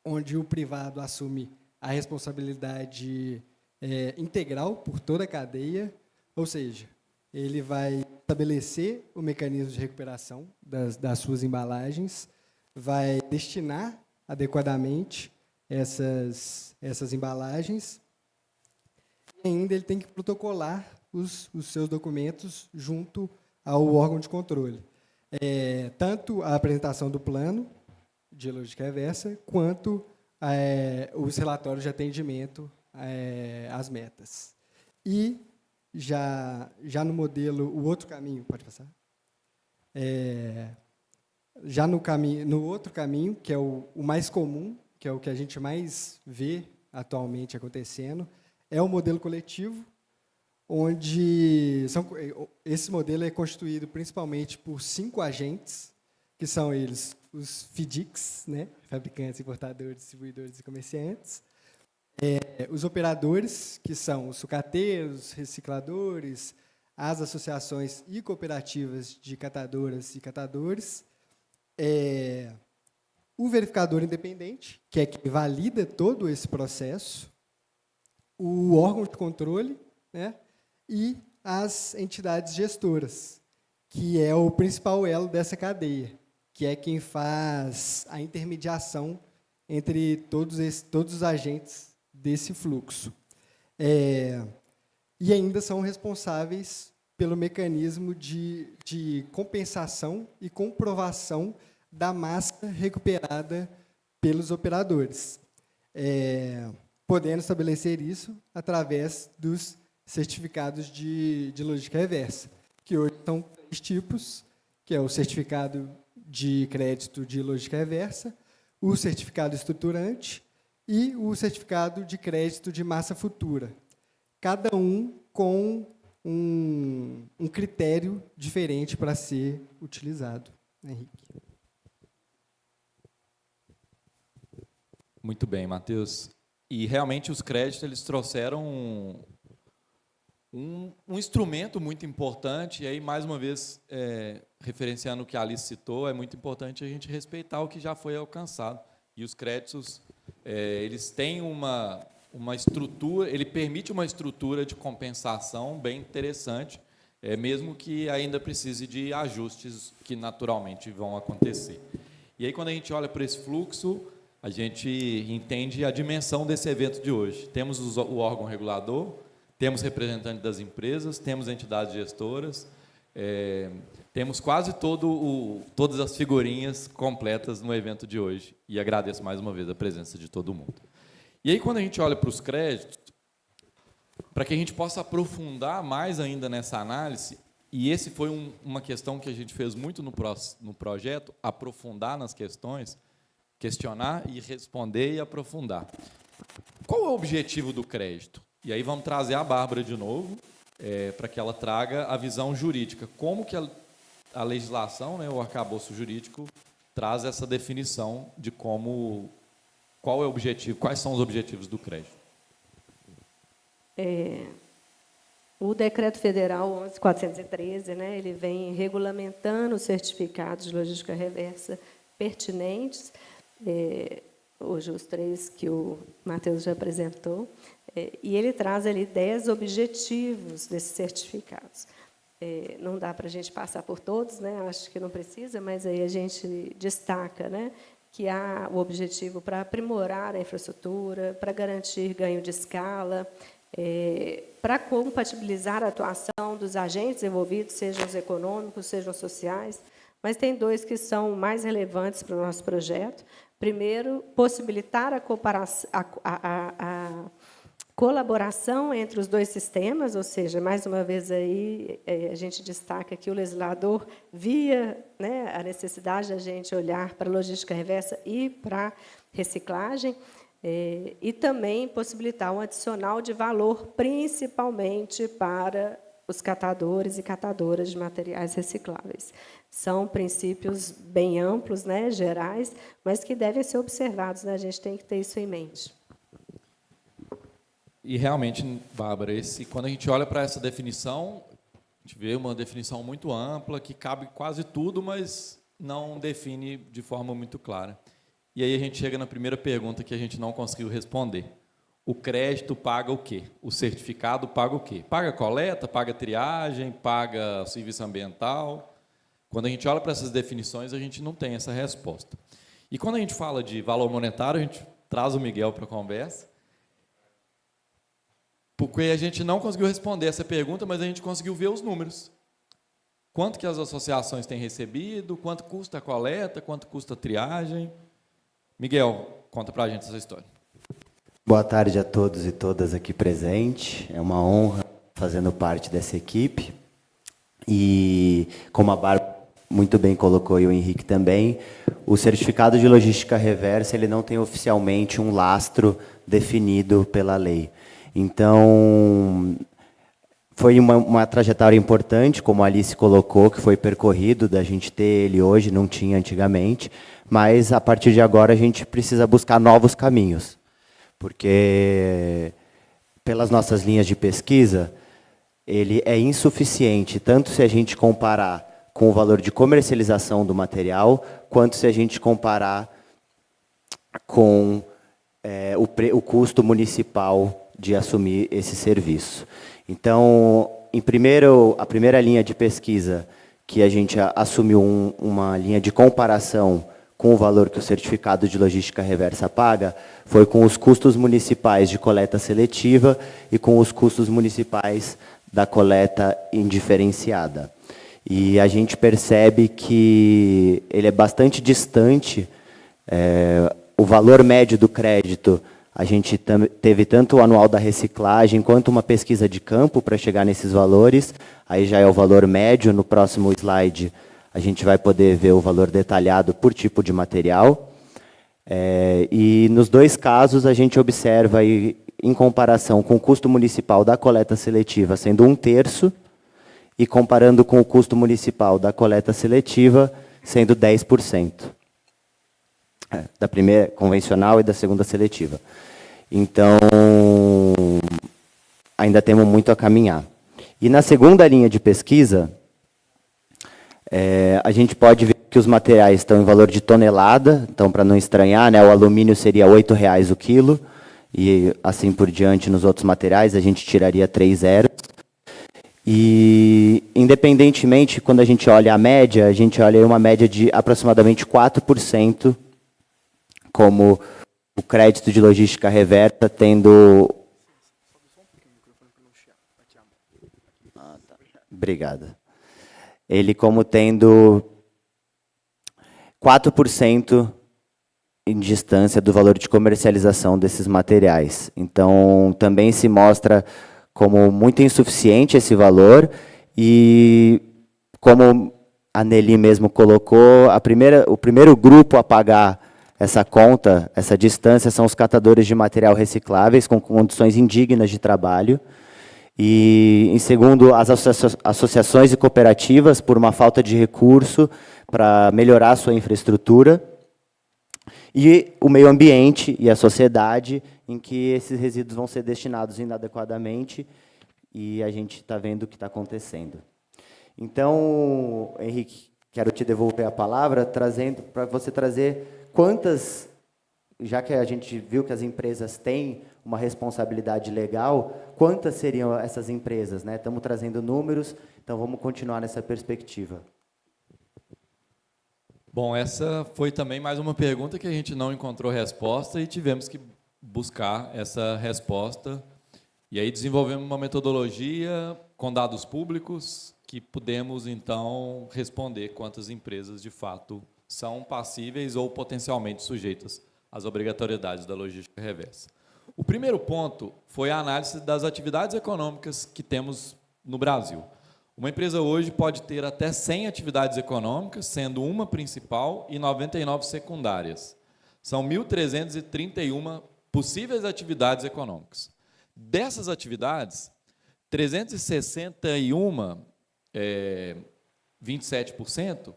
onde o privado assume a responsabilidade integral por toda a cadeia, ou seja, ele vai estabelecer o mecanismo de recuperação das suas embalagens, vai destinar adequadamente essas embalagens, e ainda ele tem que protocolar os seus documentos junto ao órgão de controle. Tanto a apresentação do plano de logística reversa, quanto os relatórios de atendimento às metas. E, já no modelo, o outro caminho, pode passar? Já no outro caminho, que é o mais comum, que é o que a gente mais vê atualmente acontecendo, é o modelo coletivo, onde esse modelo é constituído principalmente por 5 agentes, que são eles os FIDICs, né, fabricantes, importadores, distribuidores e comerciantes, os operadores, que são os sucateiros, recicladores, as associações e cooperativas de catadoras e catadores, o verificador independente, que é quem valida todo esse processo, o órgão de controle, né, e as entidades gestoras, que é o principal elo dessa cadeia, que é quem faz a intermediação entre todos os agentes desse fluxo. E ainda são responsáveis pelo mecanismo de compensação e comprovação da massa recuperada pelos operadores, podendo estabelecer isso através dos certificados de logística reversa, que hoje são 3 tipos, que é o certificado de crédito de logística reversa, o certificado estruturante e o certificado de crédito de massa futura, cada um com um critério diferente para ser utilizado. Henrique. Muito bem, Matheus. E, realmente, os créditos eles trouxeram um instrumento muito importante, e aí, mais uma vez, referenciando o que a Alice citou, é muito importante a gente respeitar o que já foi alcançado. E os créditos, eles têm uma estrutura, ele permite uma estrutura de compensação bem interessante, mesmo que ainda precise de ajustes que naturalmente vão acontecer. E aí, quando a gente olha para esse fluxo, a gente entende a dimensão desse evento de hoje. Temos o órgão regulador, temos representantes das empresas, temos entidades gestoras, temos quase todas as figurinhas completas no evento de hoje. E agradeço mais uma vez a presença de todo mundo. E aí, quando a gente olha para os créditos, para que a gente possa aprofundar mais ainda nessa análise, e esse foi uma questão que a gente fez muito no projeto, aprofundar nas questões, questionar e responder e aprofundar. Qual é o objetivo do crédito? E aí vamos trazer a Bárbara de novo, para que ela traga a visão jurídica. Como que a legislação, né, o arcabouço jurídico, traz essa definição de qual é o objetivo, quais são os objetivos do crédito? O Decreto Federal 11.413, né, ele vem regulamentando os certificados de logística reversa pertinentes, hoje os 3 que o Matheus já apresentou, e ele traz ali 10 objetivos desses certificados. Não dá para a gente passar por todos, né? Acho que não precisa, mas aí a gente destaca, né, que há o objetivo para aprimorar a infraestrutura, para garantir ganho de escala, para compatibilizar a atuação dos agentes envolvidos, sejam os econômicos, sejam os sociais, mas tem 2 que são mais relevantes para o nosso projeto. Primeiro, possibilitar a colaboração entre os dois sistemas, ou seja, mais uma vez aí a gente destaca que o legislador via, né, a necessidade da gente olhar para a logística reversa e para a reciclagem, e também possibilitar um adicional de valor, principalmente para os catadores e catadoras de materiais recicláveis. São princípios bem amplos, né, gerais, mas que devem ser observados, né? A gente tem que ter isso em mente. E realmente, Bárbara, quando a gente olha para essa definição, a gente vê uma definição muito ampla, que cabe quase tudo, mas não define de forma muito clara. E aí a gente chega na primeira pergunta que a gente não conseguiu responder. O crédito paga o quê? O certificado paga o quê? Paga coleta, paga triagem, paga serviço ambiental? Quando a gente olha para essas definições, a gente não tem essa resposta. E quando a gente fala de valor monetário, a gente traz o Miguel para a conversa, porque a gente não conseguiu responder essa pergunta, mas a gente conseguiu ver os números. Quanto que as associações têm recebido, quanto custa a coleta, quanto custa a triagem. Miguel, conta para a gente essa história. Boa tarde a todos e todas aqui presentes. É uma honra fazendo parte dessa equipe. E, como a Bárbara muito bem colocou e o Henrique também, o certificado de logística reversa ele não tem oficialmente um lastro definido pela lei. Então, foi uma trajetória importante, como a Alice colocou, que foi percorrido, da gente ter ele hoje, não tinha antigamente, mas, a partir de agora, a gente precisa buscar novos caminhos, porque, pelas nossas linhas de pesquisa, ele é insuficiente, tanto se a gente comparar com o valor de comercialização do material, quanto se a gente comparar com o custo municipal de assumir esse serviço. Então, a primeira linha de pesquisa, que a gente assumiu uma linha de comparação com o valor que o certificado de logística reversa paga, foi com os custos municipais de coleta seletiva e com os custos municipais da coleta indiferenciada. E a gente percebe que ele é bastante distante, o valor médio do crédito. A gente teve tanto o anual da reciclagem quanto uma pesquisa de campo para chegar nesses valores. Aí já é o valor médio. No próximo slide, a gente vai poder ver o valor detalhado por tipo de material. E nos dois casos, a gente observa, aí, em comparação com o custo municipal da coleta seletiva, sendo 1/3, e comparando com o custo municipal da coleta seletiva, sendo 10%. Da primeira convencional e da segunda seletiva. Então, ainda temos muito a caminhar. E na segunda linha de pesquisa, a gente pode ver que os materiais estão em valor de tonelada, então, para não estranhar, né, o alumínio seria R$ 8,00 o quilo, e assim por diante nos outros materiais, a gente tiraria 3 zeros. E, independentemente, quando a gente olha a média, a gente olha uma média de aproximadamente 4%, como o crédito de logística reversa tendo... Obrigado. Ele como tendo 4% em distância do valor de comercialização desses materiais. Então, também se mostra como muito insuficiente esse valor e, como a Nelly mesmo colocou, o primeiro grupo a pagar essa conta, essa distância, são os catadores de material recicláveis com condições indignas de trabalho. E, em segundo, as associações e cooperativas, por uma falta de recurso para melhorar a sua infraestrutura. E o meio ambiente e a sociedade, em que esses resíduos vão ser destinados inadequadamente, e a gente está vendo o que está acontecendo. Então, Henrique, quero te devolver a palavra, para você trazer quantas, já que a gente viu que as empresas têm uma responsabilidade legal, quantas seriam essas empresas, né? Estamos trazendo números, então vamos continuar nessa perspectiva. Bom, essa foi também mais uma pergunta que a gente não encontrou resposta e tivemos que buscar essa resposta. E aí desenvolvemos uma metodologia com dados públicos que pudemos, então, responder quantas empresas, de fato, são passíveis ou potencialmente sujeitas às obrigatoriedades da logística reversa. O primeiro ponto foi a análise das atividades econômicas que temos no Brasil. Uma empresa hoje pode ter até 100 atividades econômicas, sendo uma principal e 99 secundárias. São 1.331 possíveis atividades econômicas. Dessas atividades, 361, 27%,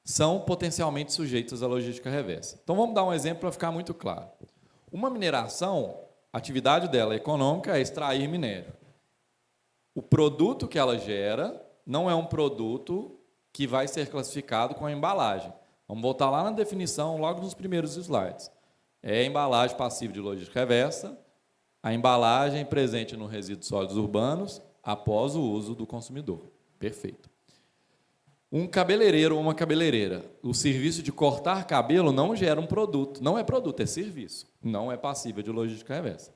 são potencialmente sujeitas à logística reversa. Então, vamos dar um exemplo para ficar muito claro. Uma mineração, a atividade dela econômica é extrair minério. O produto que ela gera não é um produto que vai ser classificado com a embalagem. Vamos voltar lá na definição, logo nos primeiros slides. É a embalagem passiva de logística reversa, a embalagem presente no resíduos sólidos urbanos após o uso do consumidor. Perfeito. Um cabeleireiro ou uma cabeleireira, o serviço de cortar cabelo não gera um produto. Não é produto, é serviço. Não é passível de logística reversa.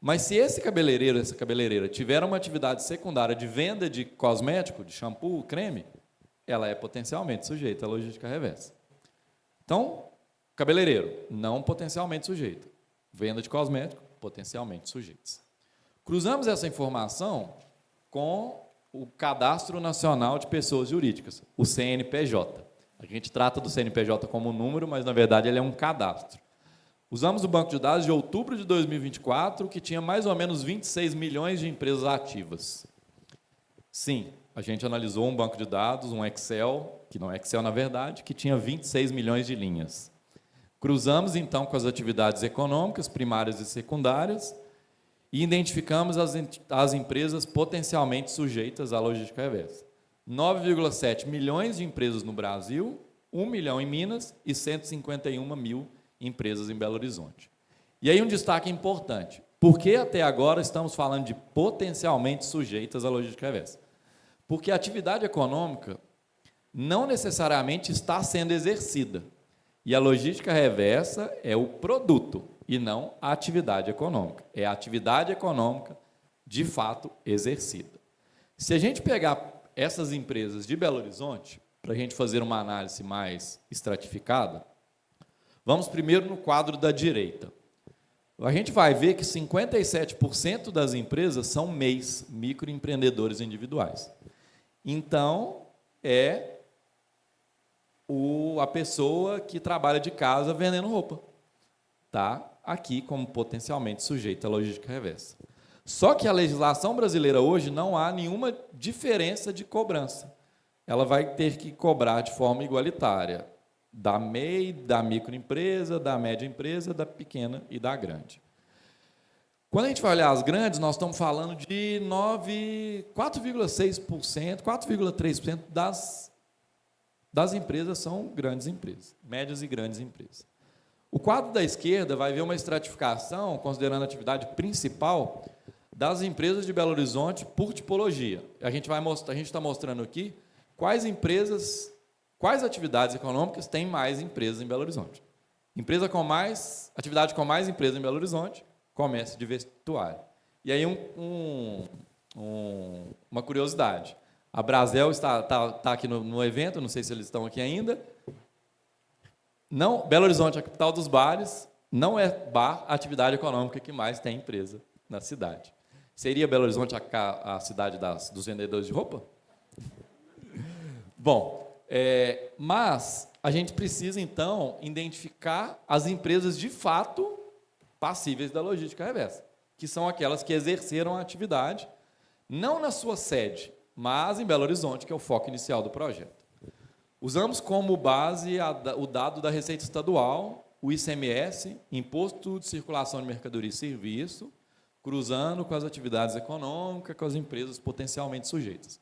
Mas se esse cabeleireiro, essa cabeleireira, tiver uma atividade secundária de venda de cosmético, de shampoo, creme, ela é potencialmente sujeita à logística reversa. Então, cabeleireiro, não potencialmente sujeito. Venda de cosmético, potencialmente sujeitos. Cruzamos essa informação com o Cadastro Nacional de Pessoas Jurídicas, o CNPJ. A gente trata do CNPJ como um número, mas, na verdade, ele é um cadastro. Usamos o banco de dados de outubro de 2024, que tinha mais ou menos 26 milhões de empresas ativas. Sim, a gente analisou um banco de dados, um Excel, que não é Excel na verdade, que tinha 26 milhões de linhas. Cruzamos, então, com as atividades econômicas, primárias e secundárias, e identificamos as empresas potencialmente sujeitas à logística reversa. 9,7 milhões de empresas no Brasil, 1 milhão em Minas e 151 mil empresas em Belo Horizonte. E aí um destaque importante. Por que até agora estamos falando de potencialmente sujeitas à logística reversa? Porque a atividade econômica não necessariamente está sendo exercida. E a logística reversa é o produto e não a atividade econômica. É a atividade econômica de fato exercida. Se a gente pegar essas empresas de Belo Horizonte, para a gente fazer uma análise mais estratificada, vamos primeiro no quadro da direita. A gente vai ver que 57% das empresas são MEIs, microempreendedores individuais. Então, é a pessoa que trabalha de casa vendendo roupa. Está aqui como potencialmente sujeita à logística reversa. Só que a legislação brasileira hoje não há nenhuma diferença de cobrança. Ela vai ter que cobrar de forma igualitária da MEI, da microempresa, da média empresa, da pequena e da grande. Quando a gente vai olhar as grandes, nós estamos falando de 4,6%, 4,3% das empresas são grandes empresas, médias e grandes empresas. O quadro da esquerda vai ver uma estratificação, considerando a atividade principal, das empresas de Belo Horizonte por tipologia. A gente está mostrando aqui quais atividades econômicas têm mais empresas em Belo Horizonte. Atividade com mais empresas em Belo Horizonte, comércio de vestuário. E aí uma curiosidade. A Brasel está aqui no evento, não sei se eles estão aqui ainda. Não, Belo Horizonte, a capital dos bares, não é bar a atividade econômica que mais tem empresa na cidade. Seria Belo Horizonte a cidade dos vendedores de roupa? Bom, mas a gente precisa, então, identificar as empresas de fato passíveis da logística reversa, que são aquelas que exerceram a atividade, não na sua sede, mas em Belo Horizonte, que é o foco inicial do projeto. Usamos como base o dado da Receita Estadual, o ICMS, Imposto de Circulação de Mercadoria e Serviço, cruzando com as atividades econômicas, com as empresas potencialmente sujeitas.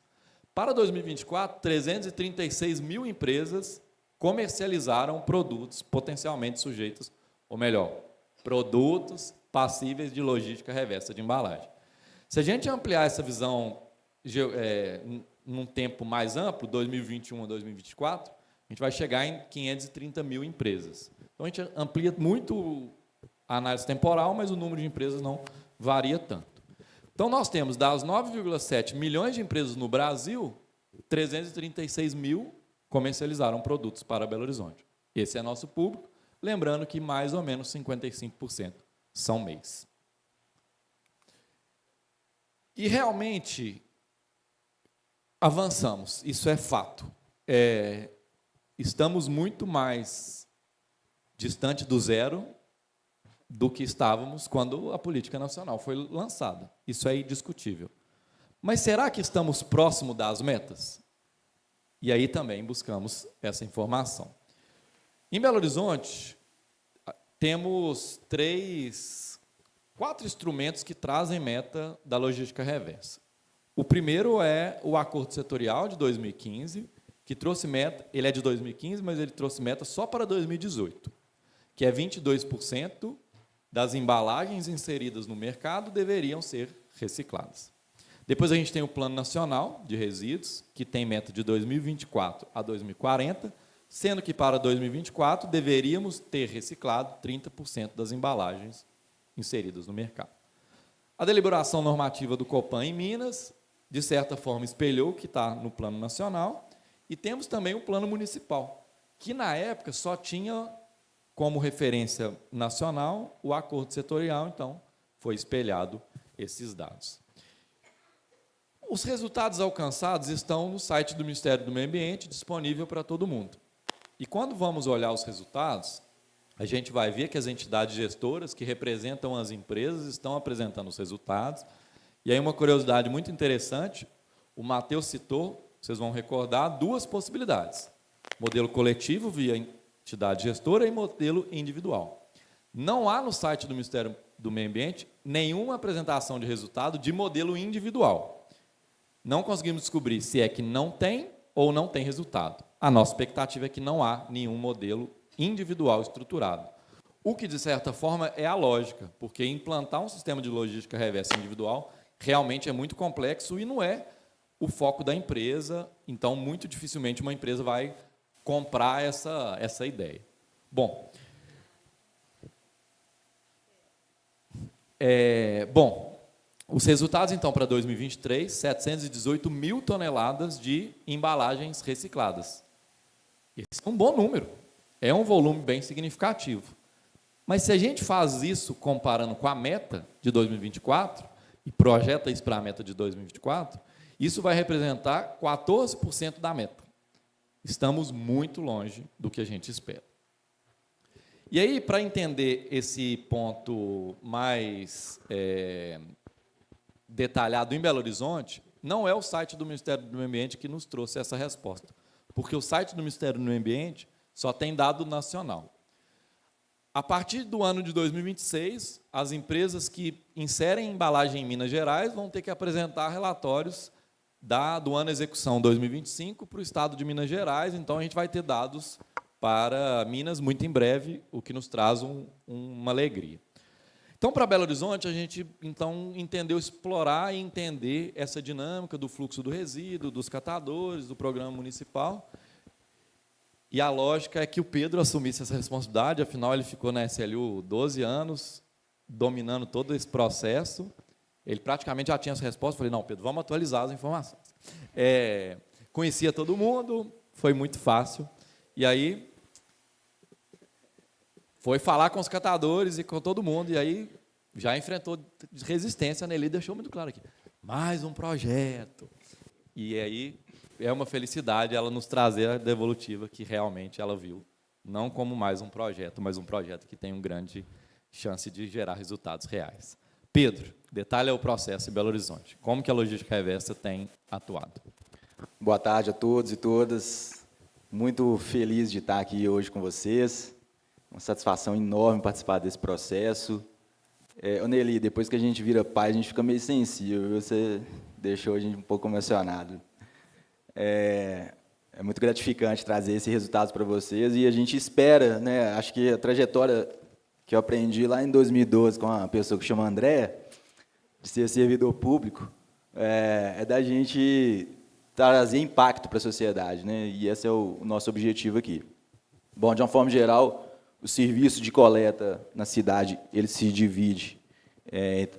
Para 2024, 336 mil empresas comercializaram produtos potencialmente sujeitos, ou melhor, produtos passíveis de logística reversa de embalagem. Se a gente ampliar essa visão num tempo mais amplo, 2021 a 2024, a gente vai chegar em 530 mil empresas. Então, a gente amplia muito a análise temporal, mas o número de empresas não varia tanto. Então, nós temos, das 9,7 milhões de empresas no Brasil, 336 mil comercializaram produtos para Belo Horizonte. Esse é nosso público, lembrando que mais ou menos 55% são MEIs. E realmente avançamos, isso é fato. Estamos muito mais distante do zero do que estávamos quando a política nacional foi lançada. Isso é indiscutível. Mas será que estamos próximo das metas? E aí também buscamos essa informação. Em Belo Horizonte, temos 4 instrumentos que trazem meta da logística reversa. O primeiro é o acordo setorial de 2015, que trouxe meta, ele é de 2015, mas ele trouxe meta só para 2018, que é 22% das embalagens inseridas no mercado deveriam ser recicladas. Depois a gente tem o Plano Nacional de Resíduos, que tem meta de 2024 a 2040, sendo que para 2024 deveríamos ter reciclado 30% das embalagens inseridas no mercado. A deliberação normativa do Copan em Minas, de certa forma, espelhou o que está no Plano Nacional, e temos também o Plano Municipal, que na época só tinha como referência nacional o acordo setorial, então foi espelhado esses dados. Os resultados alcançados estão no site do Ministério do Meio Ambiente, disponível para todo mundo. E quando vamos olhar os resultados, a gente vai ver que as entidades gestoras que representam as empresas estão apresentando os resultados. E aí uma curiosidade muito interessante, o Matheus citou, vocês vão recordar, 2 possibilidades. Modelo coletivo via entidade gestora e modelo individual. Não há no site do Ministério do Meio Ambiente nenhuma apresentação de resultado de modelo individual. Não conseguimos descobrir se é que não tem ou não tem resultado. A nossa expectativa é que não há nenhum modelo individual estruturado. O que, de certa forma, é a lógica, porque implantar um sistema de logística reversa individual realmente é muito complexo e não é o foco da empresa, então, muito dificilmente uma empresa vai comprar essa ideia. Bom, os resultados, então, para 2023, 718 mil toneladas de embalagens recicladas. Esse é um bom número, é um volume bem significativo. Mas se a gente faz isso comparando com a meta de 2024, e projeta isso para a meta de 2024, isso vai representar 14% da meta. Estamos muito longe do que a gente espera. E aí, para entender esse ponto mais detalhado em Belo Horizonte, não é o site do Ministério do Meio Ambiente que nos trouxe essa resposta, porque o site do Ministério do Meio Ambiente só tem dado nacional. A partir do ano de 2026, as empresas que inserem embalagem em Minas Gerais vão ter que apresentar relatórios do ano de execução 2025 para o Estado de Minas Gerais, então a gente vai ter dados para Minas muito em breve, o que nos traz uma alegria. Então, para Belo Horizonte, a gente então entendeu explorar e entender essa dinâmica do fluxo do resíduo, dos catadores, do programa municipal. E a lógica é que o Pedro assumisse essa responsabilidade, afinal, ele ficou na SLU 12 anos, dominando todo esse processo. Ele praticamente já tinha essa resposta. Falei, não, Pedro, vamos atualizar as informações. Conhecia todo mundo, foi muito fácil. E aí, foi falar com os catadores e com todo mundo, e aí já enfrentou resistência nele, e deixou muito claro aqui. Mais um projeto. E aí, é uma felicidade ela nos trazer a devolutiva que realmente ela viu, não como mais um projeto, mas um projeto que tem uma grande chance de gerar resultados reais. Pedro, detalhe o processo em Belo Horizonte. Como que a logística reversa tem atuado? Boa tarde a todos e todas. Muito feliz de estar aqui hoje com vocês. Uma satisfação enorme participar desse processo. Nelly, depois que a gente vira pai, a gente fica meio sensível. Você deixou a gente um pouco emocionado. É muito gratificante trazer esses resultados para vocês e a gente espera, né? Acho que a trajetória que eu aprendi lá em 2012 com uma pessoa que chama André, de ser servidor público, é da gente trazer impacto para a sociedade, né? E esse é o nosso objetivo aqui. Bom, de uma forma geral, o serviço de coleta na cidade ele se divide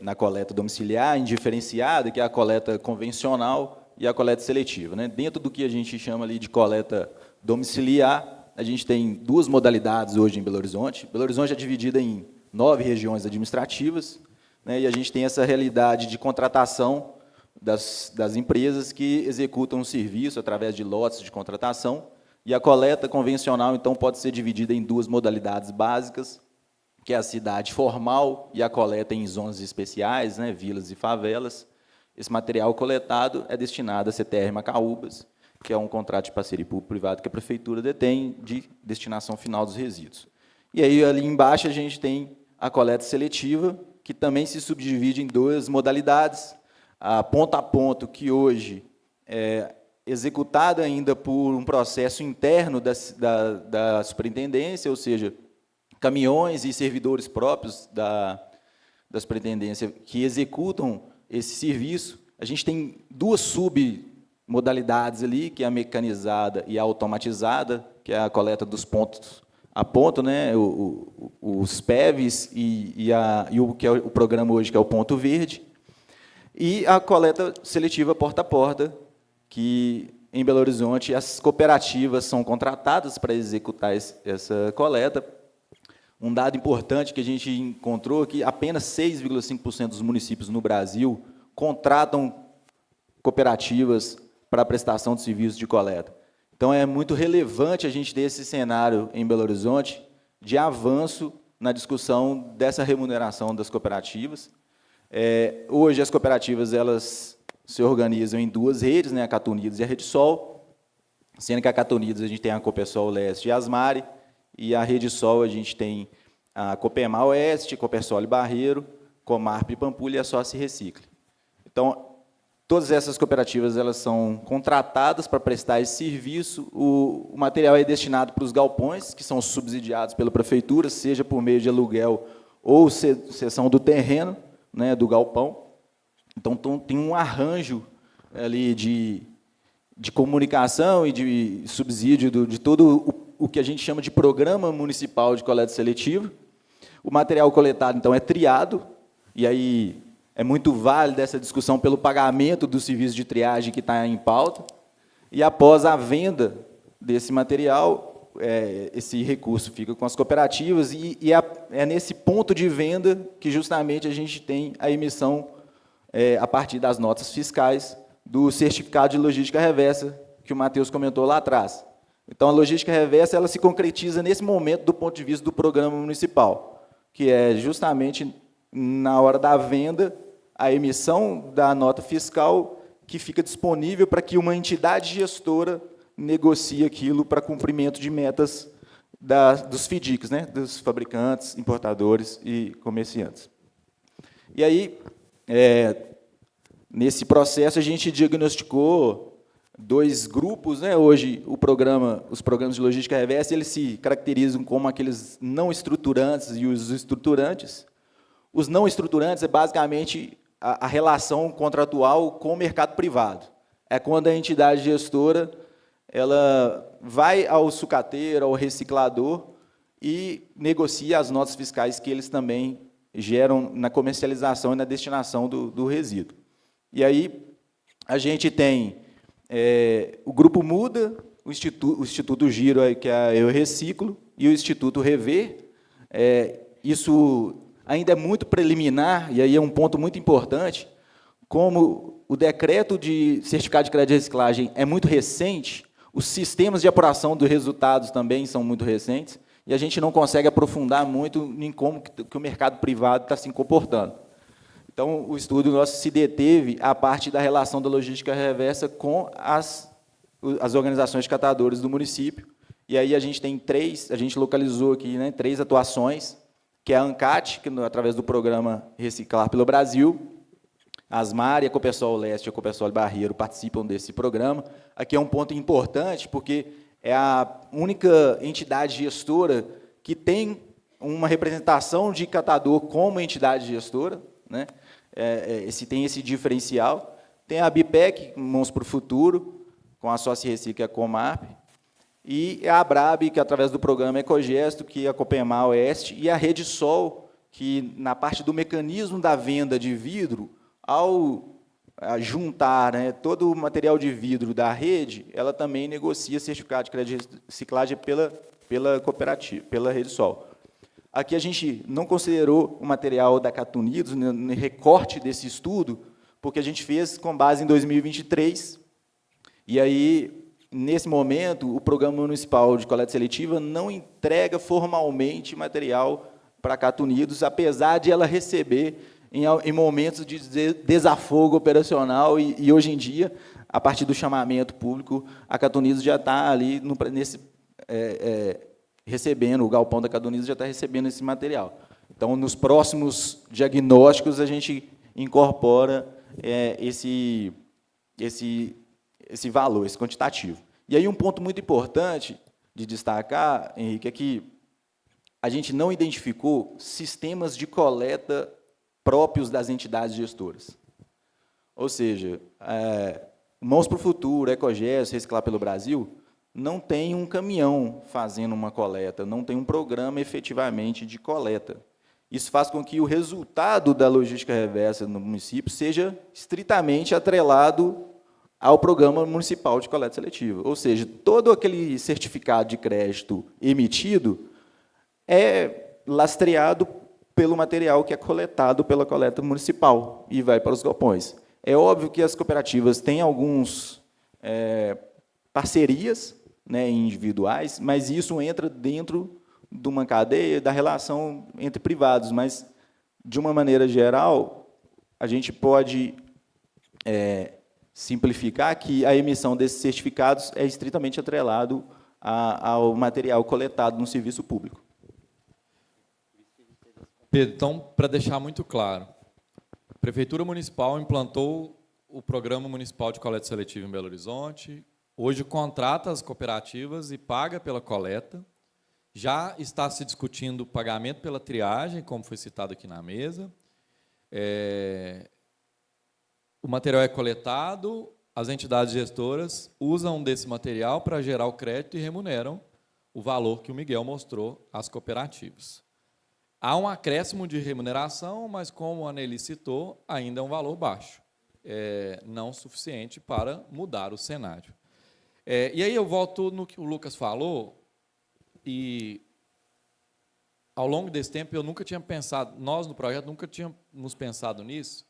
na coleta domiciliar, indiferenciada, que é a coleta convencional, e a coleta seletiva, né? Dentro do que a gente chama ali de coleta domiciliar, a gente tem 2 modalidades hoje em Belo Horizonte. Belo Horizonte é dividida em 9 regiões administrativas, né? E a gente tem essa realidade de contratação das empresas que executam o serviço através de lotes de contratação. E a coleta convencional, então, pode ser dividida em duas modalidades básicas, que é a cidade formal e a coleta em zonas especiais, né, vilas e favelas. Esse material coletado é destinado à CTR Macaúbas, que é um contrato de parceria público-privado que a prefeitura detém de destinação final dos resíduos. E aí, ali embaixo, a gente tem a coleta seletiva, que também se subdivide em duas modalidades. A ponto, que hoje é executada ainda por um processo interno da superintendência, ou seja, caminhões e servidores próprios da superintendência que executam esse serviço. A gente tem duas submodalidades ali, que é a mecanizada e a automatizada, que é a coleta dos pontos a ponto, né, os PEVs e o que é o programa hoje, que é o Ponto Verde, e a coleta seletiva porta a porta, que em Belo Horizonte as cooperativas são contratadas para executar essa coleta. Um dado importante que a gente encontrou é que apenas 6,5% dos municípios no Brasil contratam cooperativas para a prestação de serviços de coleta. Então, é muito relevante a gente ter esse cenário em Belo Horizonte de avanço na discussão dessa remuneração das cooperativas. Hoje, as cooperativas elas se organizam em duas redes, né, a Cata Unidos e a Rede Sol, sendo que a Cata Unidos a gente tem a Copesol Leste e a Asmari, e a Rede Sol a gente tem a Copemar Oeste, Copersol e Barreiro, Comarp e Pampulha e a Sócio Recicle. Então, todas essas cooperativas elas são contratadas para prestar esse serviço. O material é destinado para os galpões, que são subsidiados pela prefeitura, seja por meio de aluguel ou cessão do terreno, né, do galpão. Então, tem um arranjo ali de comunicação e de subsídio de todo o que a gente chama de Programa Municipal de Coleta Seletiva. O material coletado, então, é triado, e aí é muito válida essa discussão pelo pagamento do serviço de triagem que está em pauta, e após a venda desse material, esse recurso fica com as cooperativas, e é nesse ponto de venda que justamente a gente tem a emissão, a partir das notas fiscais, do certificado de logística reversa, que o Matheus comentou lá atrás. Então, a logística reversa ela se concretiza nesse momento do ponto de vista do programa municipal, que é justamente na hora da venda, a emissão da nota fiscal que fica disponível para que uma entidade gestora negocie aquilo para cumprimento de metas dos FIDICs, né, dos fabricantes, importadores e comerciantes. E aí, nesse processo, a gente diagnosticou dois grupos, né? Hoje, os programas de logística reversa eles se caracterizam como aqueles não estruturantes e os estruturantes. Os não estruturantes é basicamente a relação contratual com o mercado privado. É quando a entidade gestora ela vai ao sucateiro, ao reciclador e negocia as notas fiscais que eles também geram na comercialização e na destinação do resíduo. E aí a gente tem o Grupo Muda, o Instituto Giro, que é Eu Reciclo, e o Instituto Rever. Isso ainda é muito preliminar, e aí é um ponto muito importante, como o decreto de certificado de crédito de reciclagem é muito recente, os sistemas de apuração dos resultados também são muito recentes, e a gente não consegue aprofundar muito em como que o mercado privado está se comportando. Então, o estudo nosso se deteve à parte da relação da logística reversa com as organizações de catadores do município, e aí a gente localizou aqui, né, 3 atuações, que é a ANCAT, que, através do programa Reciclar pelo Brasil, a Asmari, a Copersol Leste e a Copersol Barreiro participam desse programa. Aqui é um ponto importante, porque é a única entidade gestora que tem uma representação de catador como entidade gestora, né? Tem esse diferencial. Tem a BIPEC, Mãos para o Futuro, com a Sócio Recicle e a Comarp, e a Abrab, que através do programa Ecogesto, que é a Copemar Oeste, e a Rede Sol, que na parte do mecanismo da venda de vidro, ao juntar, né, todo o material de vidro da rede, ela também negocia certificado de crédito de reciclagem pela cooperativa, pela Rede Sol. Aqui a gente não considerou o material da Cata Unidos no recorte desse estudo, porque a gente fez com base em 2023, e aí, nesse momento, o Programa Municipal de Coleta Seletiva não entrega formalmente material para a Cato Unidos, apesar de ela receber em momentos de desafogo operacional, e hoje em dia, a partir do chamamento público, a Cato Unidos já está ali recebendo, o galpão da Cato Unidos já está recebendo esse material. Então, nos próximos diagnósticos, a gente incorpora esse valor, esse quantitativo. E aí, um ponto muito importante de destacar, Henrique, é que a gente não identificou sistemas de coleta próprios das entidades gestoras. Ou seja, Mãos para o Futuro, Ecogesso, Reciclar pelo Brasil, não tem um caminhão fazendo uma coleta, não tem um programa efetivamente de coleta. Isso faz com que o resultado da logística reversa no município seja estritamente atrelado ao Programa Municipal de Coleta Seletiva. Ou seja, todo aquele certificado de crédito emitido é lastreado pelo material que é coletado pela coleta municipal e vai para os galpões. É óbvio que as cooperativas têm algumas parcerias, né, individuais, mas isso entra dentro de uma cadeia da relação entre privados, mas, de uma maneira geral, a gente pode simplificar que a emissão desses certificados é estritamente atrelado ao material coletado no serviço público. Pedro, então, para deixar muito claro, a Prefeitura Municipal implantou o Programa Municipal de Coleta Seletiva em Belo Horizonte, hoje contrata as cooperativas e paga pela coleta, já está se discutindo o pagamento pela triagem, como foi citado aqui na mesa. O material é coletado, as entidades gestoras usam desse material para gerar o crédito e remuneram o valor que o Miguel mostrou às cooperativas. Há um acréscimo de remuneração, mas, como a Nelly citou, ainda é um valor baixo, não suficiente para mudar o cenário. E aí eu volto no que o Lucas falou, e, ao longo desse tempo, eu nunca tinha pensado, nós no projeto nunca tínhamos pensado nisso,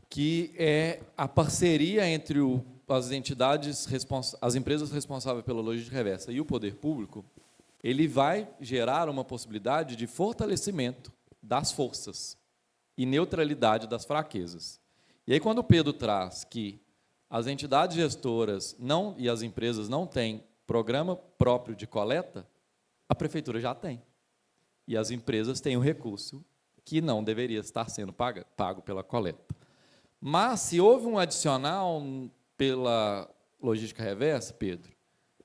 que é a parceria entre as entidades, as empresas responsáveis pela logística reversa e o poder público, ele vai gerar uma possibilidade de fortalecimento das forças e neutralidade das fraquezas. E aí, quando o Pedro traz que as entidades gestoras e as empresas não têm programa próprio de coleta, a prefeitura já tem. E as empresas têm o recurso que não deveria estar sendo pago pela coleta. Mas, se houve um adicional pela logística reversa, Pedro,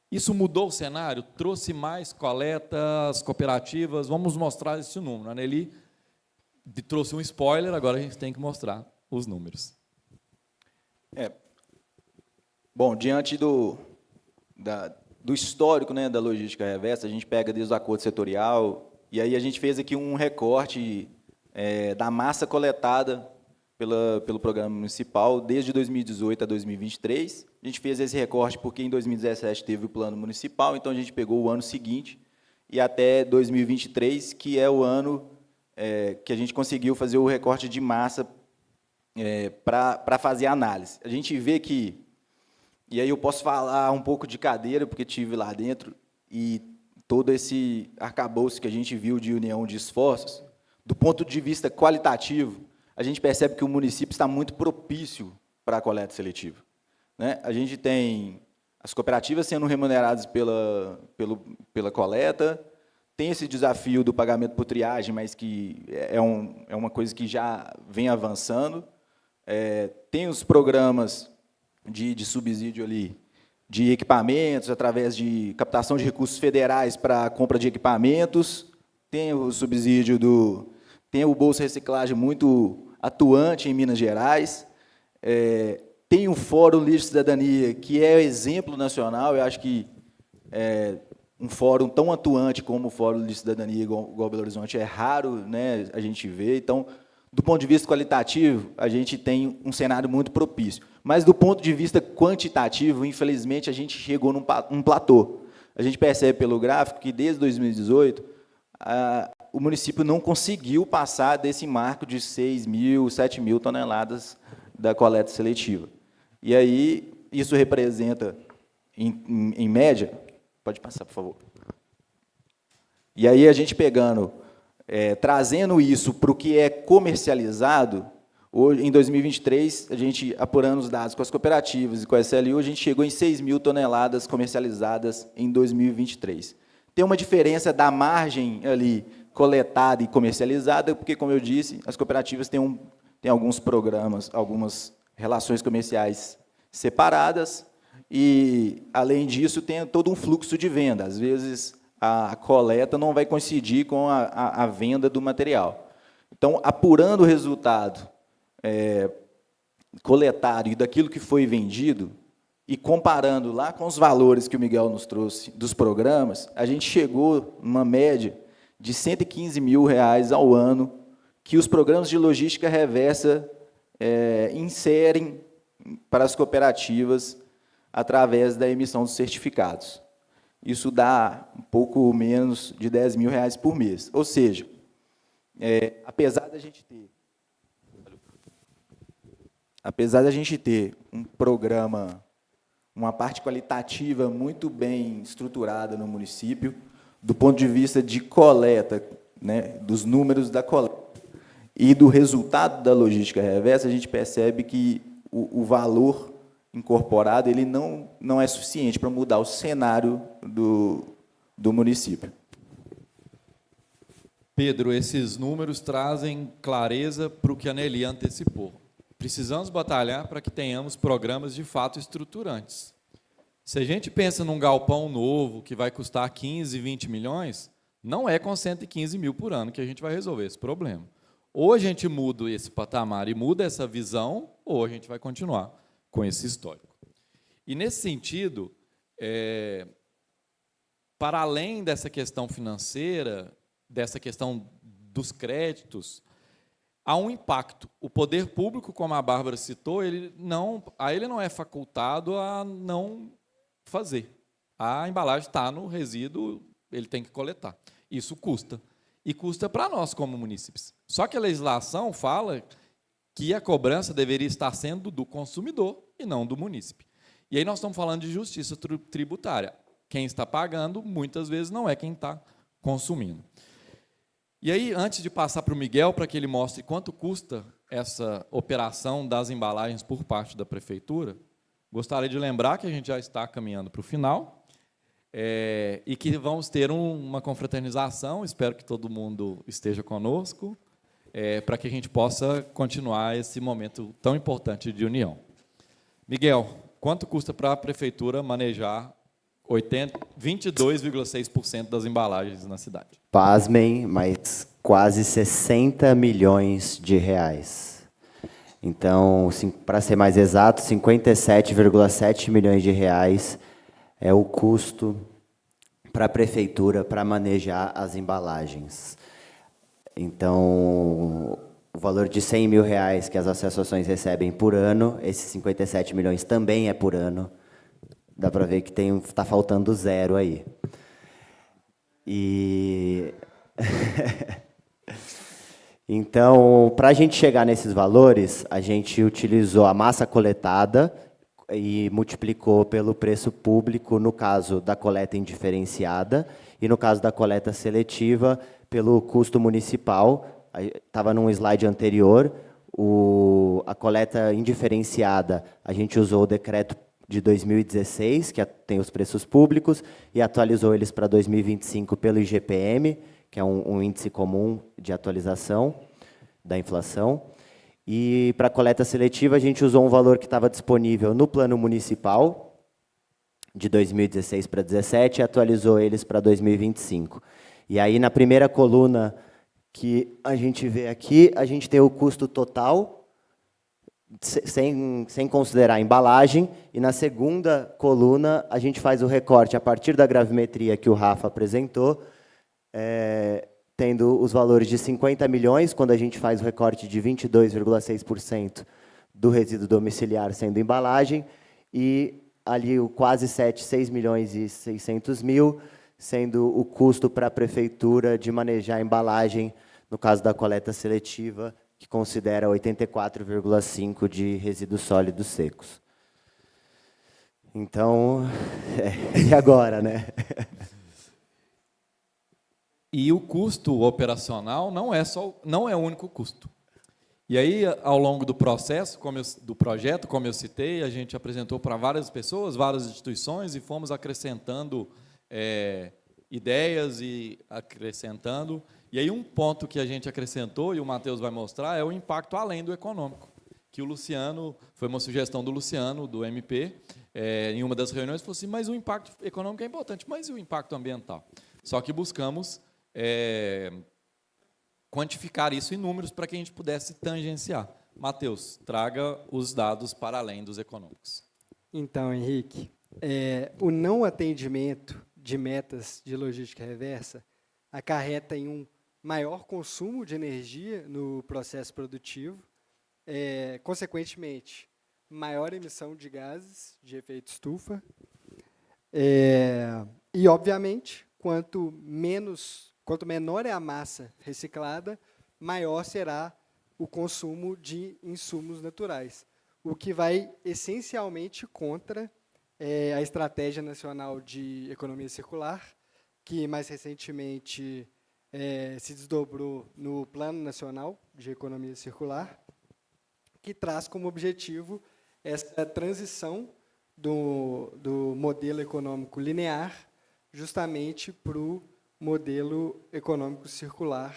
isso mudou o cenário, trouxe mais coletas, cooperativas, vamos mostrar esse número. A Nelly trouxe um spoiler, agora a gente tem que mostrar os números. Bom, diante do histórico, né, da logística reversa, a gente pega desde o acordo setorial, e aí a gente fez aqui um recorte da massa coletada pelo programa municipal desde 2018 a 2023. A gente fez esse recorte porque em 2017 teve o plano municipal, então a gente pegou o ano seguinte e até 2023, que é o ano que a gente conseguiu fazer o recorte de massa para fazer a análise. A gente vê que, e aí eu posso falar um pouco de cadeira, porque estive lá dentro, e todo esse arcabouço que a gente viu de união de esforços, do ponto de vista qualitativo, a gente percebe que o município está muito propício para a coleta seletiva, né? A gente tem as cooperativas sendo remuneradas pela coleta, tem esse desafio do pagamento por triagem, mas que é uma coisa que já vem avançando. Tem os programas de subsídio ali, de equipamentos, através de captação de recursos federais para a compra de equipamentos, tem o subsídio tem o Bolsa Reciclagem muito atuante em Minas Gerais, tem o Fórum Lixo e Cidadania, que é exemplo nacional. Eu acho que um fórum tão atuante como o Fórum Lixo e Cidadania, igual Belo Horizonte, é raro, né, a gente ver. Então, do ponto de vista qualitativo, a gente tem um cenário muito propício. Mas, do ponto de vista quantitativo, infelizmente, a gente chegou num platô. A gente percebe pelo gráfico que, desde 2018, o município não conseguiu passar desse marco de 6.000, 7.000 toneladas da coleta seletiva. E aí, isso representa, em média... Pode passar, por favor. E aí, a gente pegando, trazendo isso para o que é comercializado, hoje, em 2023, a gente, apurando os dados com as cooperativas e com a SLU, a gente chegou em 6.000 toneladas comercializadas em 2023. Tem uma diferença da margem ali coletada e comercializada, porque, como eu disse, as cooperativas têm alguns programas, algumas relações comerciais separadas, e, além disso, tem todo um fluxo de venda. Às vezes, a coleta não vai coincidir com a venda do material. Então, apurando o resultado coletado e daquilo que foi vendido, e comparando lá com os valores que o Miguel nos trouxe dos programas, a gente chegou numa média de R$ 115 mil ao ano que os programas de logística reversa inserem para as cooperativas através da emissão dos certificados. Isso dá um pouco menos de R$ 10 mil por mês. Ou seja, apesar da gente ter um programa, uma parte qualitativa muito bem estruturada no município, do ponto de vista de coleta, né, dos números da coleta e do resultado da logística reversa, a gente percebe que o valor incorporado ele não é suficiente para mudar o cenário do município. Pedro, esses números trazem clareza para o que a Nelly antecipou. Precisamos batalhar para que tenhamos programas de fato estruturantes. Se a gente pensa num galpão novo que vai custar 15, 20 milhões, não é com 115 mil por ano que a gente vai resolver esse problema. Ou a gente muda esse patamar e muda essa visão, ou a gente vai continuar com esse histórico. E, nesse sentido, para além dessa questão financeira, dessa questão dos créditos, há um impacto. O poder público, como a Bárbara citou, ele não é facultado a não fazer. A embalagem está no resíduo, ele tem que coletar. Isso custa. E custa para nós, como munícipes. Só que a legislação fala que a cobrança deveria estar sendo do consumidor e não do munícipe. E aí nós estamos falando de justiça tributária. Quem está pagando, muitas vezes, não é quem está consumindo. E aí, antes de passar para o Miguel, para que ele mostre quanto custa essa operação das embalagens por parte da Prefeitura, gostaria de lembrar que a gente já está caminhando para o final e que vamos ter uma confraternização, espero que todo mundo esteja conosco, para que a gente possa continuar esse momento tão importante de união. Miguel, quanto custa para a Prefeitura manejar 22,6% das embalagens na cidade? Pasmem, mas quase 60 milhões de reais. Então, para ser mais exato, 57,7 milhões de reais é o custo para a Prefeitura para manejar as embalagens. Então, o valor de 100 mil reais que as associações recebem por ano, esses 57 milhões também é por ano. Dá para ver que está faltando zero aí. E então, para a gente chegar nesses valores, a gente utilizou a massa coletada e multiplicou pelo preço público, no caso da coleta indiferenciada, e no caso da coleta seletiva, pelo custo municipal. Estava num slide anterior, a coleta indiferenciada, a gente usou o decreto de 2016, que tem os preços públicos, e atualizou eles para 2025 pelo IGPM, que é um índice comum de atualização da inflação. E para a coleta seletiva, a gente usou um valor que estava disponível no plano municipal, de 2016 para 2017, e atualizou eles para 2025. E aí, na primeira coluna que a gente vê aqui, a gente tem o custo total, sem considerar a embalagem, e na segunda coluna a gente faz o recorte a partir da gravimetria que o Rafa apresentou, tendo os valores de 50 milhões, quando a gente faz o recorte de 22,6% do resíduo domiciliar sendo embalagem, e ali o quase 6 milhões e 600 mil, sendo o custo para a prefeitura de manejar a embalagem, no caso da coleta seletiva, que considera 84,5% de resíduos sólidos secos. Então, e agora, né? E o custo operacional não é o único custo. E aí, ao longo do processo, do projeto, como eu citei, a gente apresentou para várias pessoas, várias instituições, e fomos acrescentando ideias e acrescentando. E aí, um ponto que a gente acrescentou, e o Matheus vai mostrar, é o impacto além do econômico, que o Luciano, foi uma sugestão do Luciano, do MP, em uma das reuniões, falou assim, mas o impacto econômico é importante, mas e o impacto ambiental? Só que buscamos quantificar isso em números para que a gente pudesse tangenciar. Matheus, traga os dados para além dos econômicos. Então, Henrique, o não atendimento de metas de logística reversa acarreta em um maior consumo de energia no processo produtivo, consequentemente, maior emissão de gases de efeito estufa, e, obviamente, quanto menor é a massa reciclada, maior será o consumo de insumos naturais, o que vai essencialmente contra a Estratégia Nacional de Economia Circular, que mais recentemente se desdobrou no Plano Nacional de Economia Circular, que traz como objetivo essa transição do modelo econômico linear justamente para o modelo econômico circular,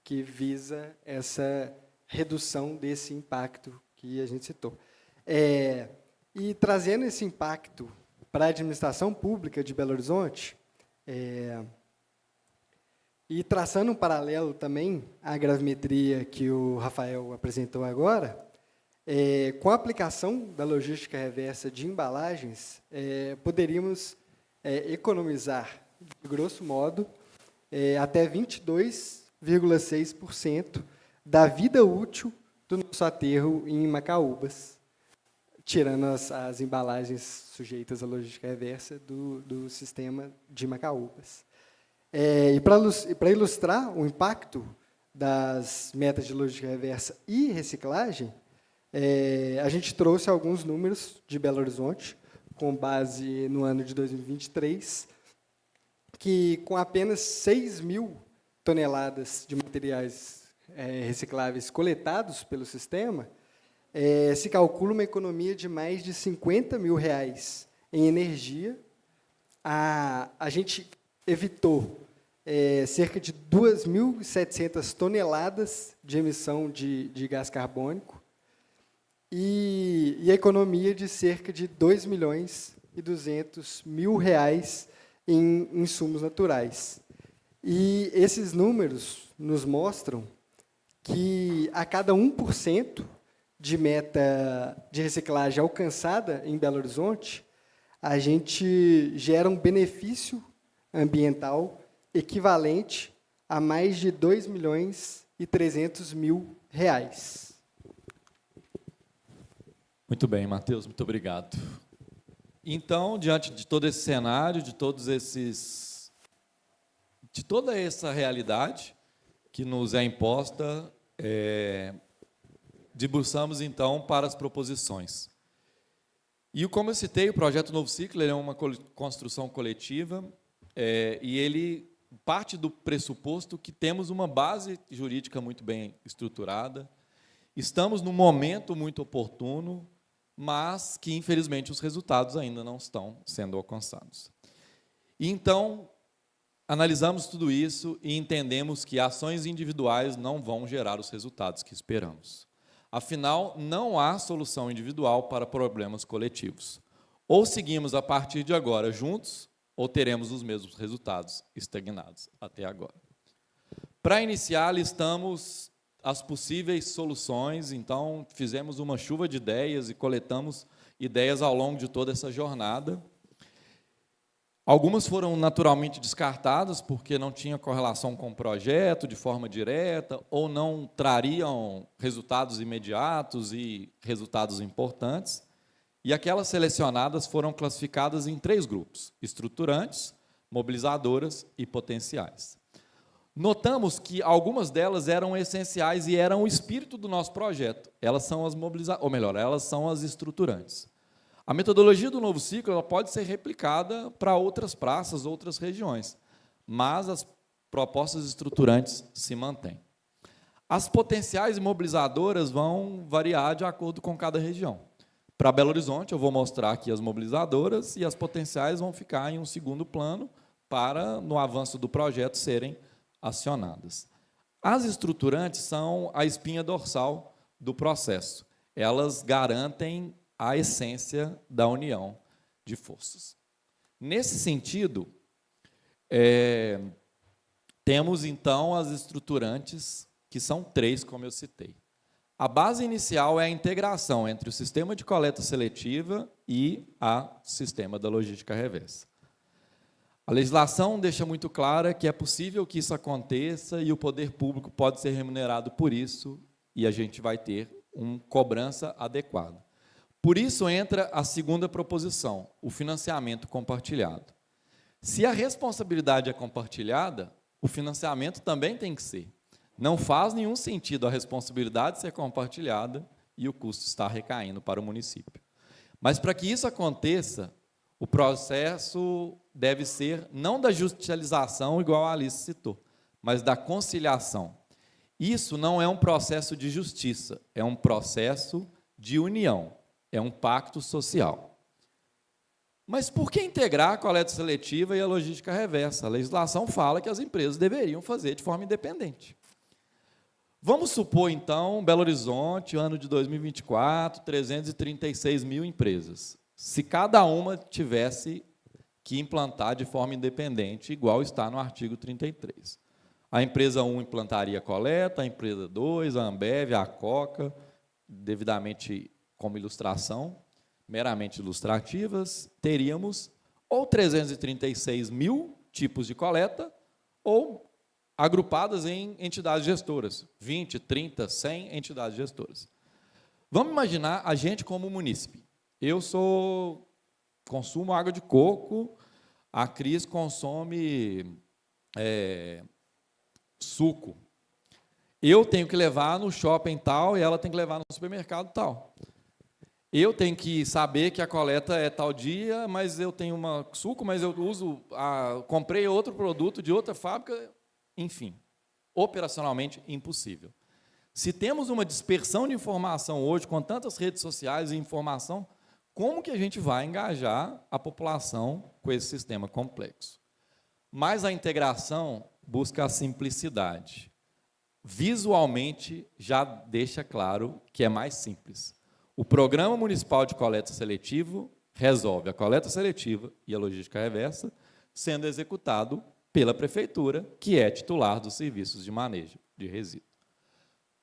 que visa essa redução desse impacto que a gente citou. E trazendo esse impacto para a administração pública de Belo Horizonte, e traçando um paralelo também à gravimetria que o Rafael apresentou agora, com a aplicação da logística reversa de embalagens, poderíamos economizar, de grosso modo, até 22,6% da vida útil do nosso aterro em Macaúbas, tirando as embalagens sujeitas à logística reversa do sistema de Macaúbas. E para ilustrar o impacto das metas de logística reversa e reciclagem, a gente trouxe alguns números de Belo Horizonte, com base no ano de 2023, que com apenas 6 mil toneladas de materiais recicláveis coletados pelo sistema, se calcula uma economia de mais de R$50 mil em energia. A gente evitou cerca de 2.700 toneladas de emissão de gás carbônico e a economia de cerca de R$2.200.000 em insumos naturais. E esses números nos mostram que a cada 1% de meta de reciclagem alcançada em Belo Horizonte, a gente gera um benefício ambiental equivalente a mais de R$2.300.000. Muito bem, Matheus, muito obrigado. Então, diante de todo esse cenário, de toda essa realidade que nos é imposta, debruçamos, então, para as proposições. E, como eu citei, o projeto Novo Ciclo ele é uma construção coletiva e ele parte do pressuposto que temos uma base jurídica muito bem estruturada, estamos num momento muito oportuno, mas que, infelizmente, os resultados ainda não estão sendo alcançados. E, então, analisamos tudo isso e entendemos que ações individuais não vão gerar os resultados que esperamos. Afinal, não há solução individual para problemas coletivos. Ou seguimos a partir de agora juntos, ou teremos os mesmos resultados estagnados até agora. Para iniciar, listamos as possíveis soluções, então fizemos uma chuva de ideias e coletamos ideias ao longo de toda essa jornada. Algumas foram naturalmente descartadas porque não tinham correlação com o projeto de forma direta ou não trariam resultados imediatos e resultados importantes. E aquelas selecionadas foram classificadas em 3 grupos: estruturantes, mobilizadoras e potenciais. Notamos que algumas delas eram essenciais e eram o espírito do nosso projeto. Elas são as elas são as estruturantes. A metodologia do novo ciclo ela pode ser replicada para outras praças, outras regiões, mas as propostas estruturantes se mantêm. As potenciais e mobilizadoras vão variar de acordo com cada região. Para Belo Horizonte, eu vou mostrar aqui as mobilizadoras e as potenciais vão ficar em um segundo plano para, no avanço do projeto, serem acionadas. As estruturantes são a espinha dorsal do processo. Elas garantem a essência da união de forças. Nesse sentido, temos, então, as estruturantes, que são 3, como eu citei. A base inicial é a integração entre o sistema de coleta seletiva e o sistema da logística reversa. A legislação deixa muito clara que é possível que isso aconteça e o poder público pode ser remunerado por isso e a gente vai ter uma cobrança adequada. Por isso entra a segunda proposição, o financiamento compartilhado. Se a responsabilidade é compartilhada, o financiamento também tem que ser. Não faz nenhum sentido a responsabilidade ser compartilhada e o custo estar recaindo para o município. Mas, para que isso aconteça, o processo deve ser não da judicialização, igual a Alice citou, mas da conciliação. Isso não é um processo de justiça, é um processo de união, é um pacto social. Mas por que integrar a coleta seletiva e a logística reversa? A legislação fala que as empresas deveriam fazer de forma independente. Vamos supor, então, Belo Horizonte, ano de 2024, 336 mil empresas. Se cada uma tivesse que implantar de forma independente, igual está no artigo 33. A empresa 1 implantaria a coleta, a empresa 2, a Ambev, a Coca, devidamente como ilustração, meramente ilustrativas, teríamos ou 336 mil tipos de coleta, ou agrupadas em entidades gestoras, 20, 30, 100 entidades gestoras. Vamos imaginar a gente como munícipe. Eu consumo água de coco, a Cris consome suco. Eu tenho que levar no shopping tal e ela tem que levar no supermercado tal. Eu tenho que saber que a coleta é tal dia, mas eu tenho suco, mas eu comprei outro produto de outra fábrica, enfim, operacionalmente impossível. Se temos uma dispersão de informação hoje, com tantas redes sociais e informação, como que a gente vai engajar a população com esse sistema complexo? Mas a integração busca a simplicidade. Visualmente, já deixa claro que é mais simples. O Programa Municipal de Coleta Seletivo resolve a coleta seletiva e a logística reversa, sendo executado pela Prefeitura, que é titular dos serviços de manejo de resíduos.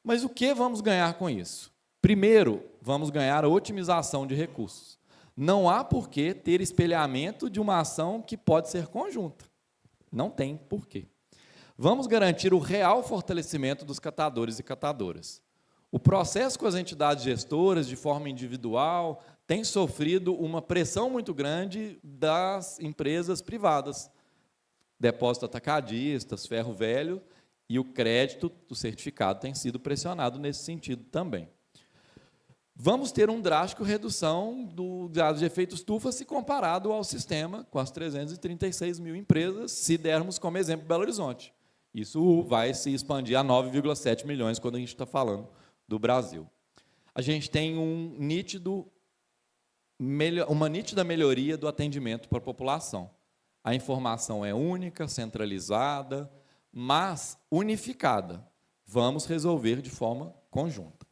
Mas o que vamos ganhar com isso? Primeiro, vamos ganhar a otimização de recursos. Não há por que ter espelhamento de uma ação que pode ser conjunta. Não tem porquê. Vamos garantir o real fortalecimento dos catadores e catadoras. O processo com as entidades gestoras, de forma individual, tem sofrido uma pressão muito grande das empresas privadas, depósitos atacadistas, ferro velho, e o crédito do certificado tem sido pressionado nesse sentido também. Vamos ter uma drástica redução do gás de efeito estufa se comparado ao sistema com as 336 mil empresas, se dermos como exemplo Belo Horizonte. Isso vai se expandir a 9,7 milhões quando a gente está falando do Brasil. A gente tem uma nítida melhoria do atendimento para a população. A informação é única, centralizada, mas unificada. Vamos resolver de forma conjunta.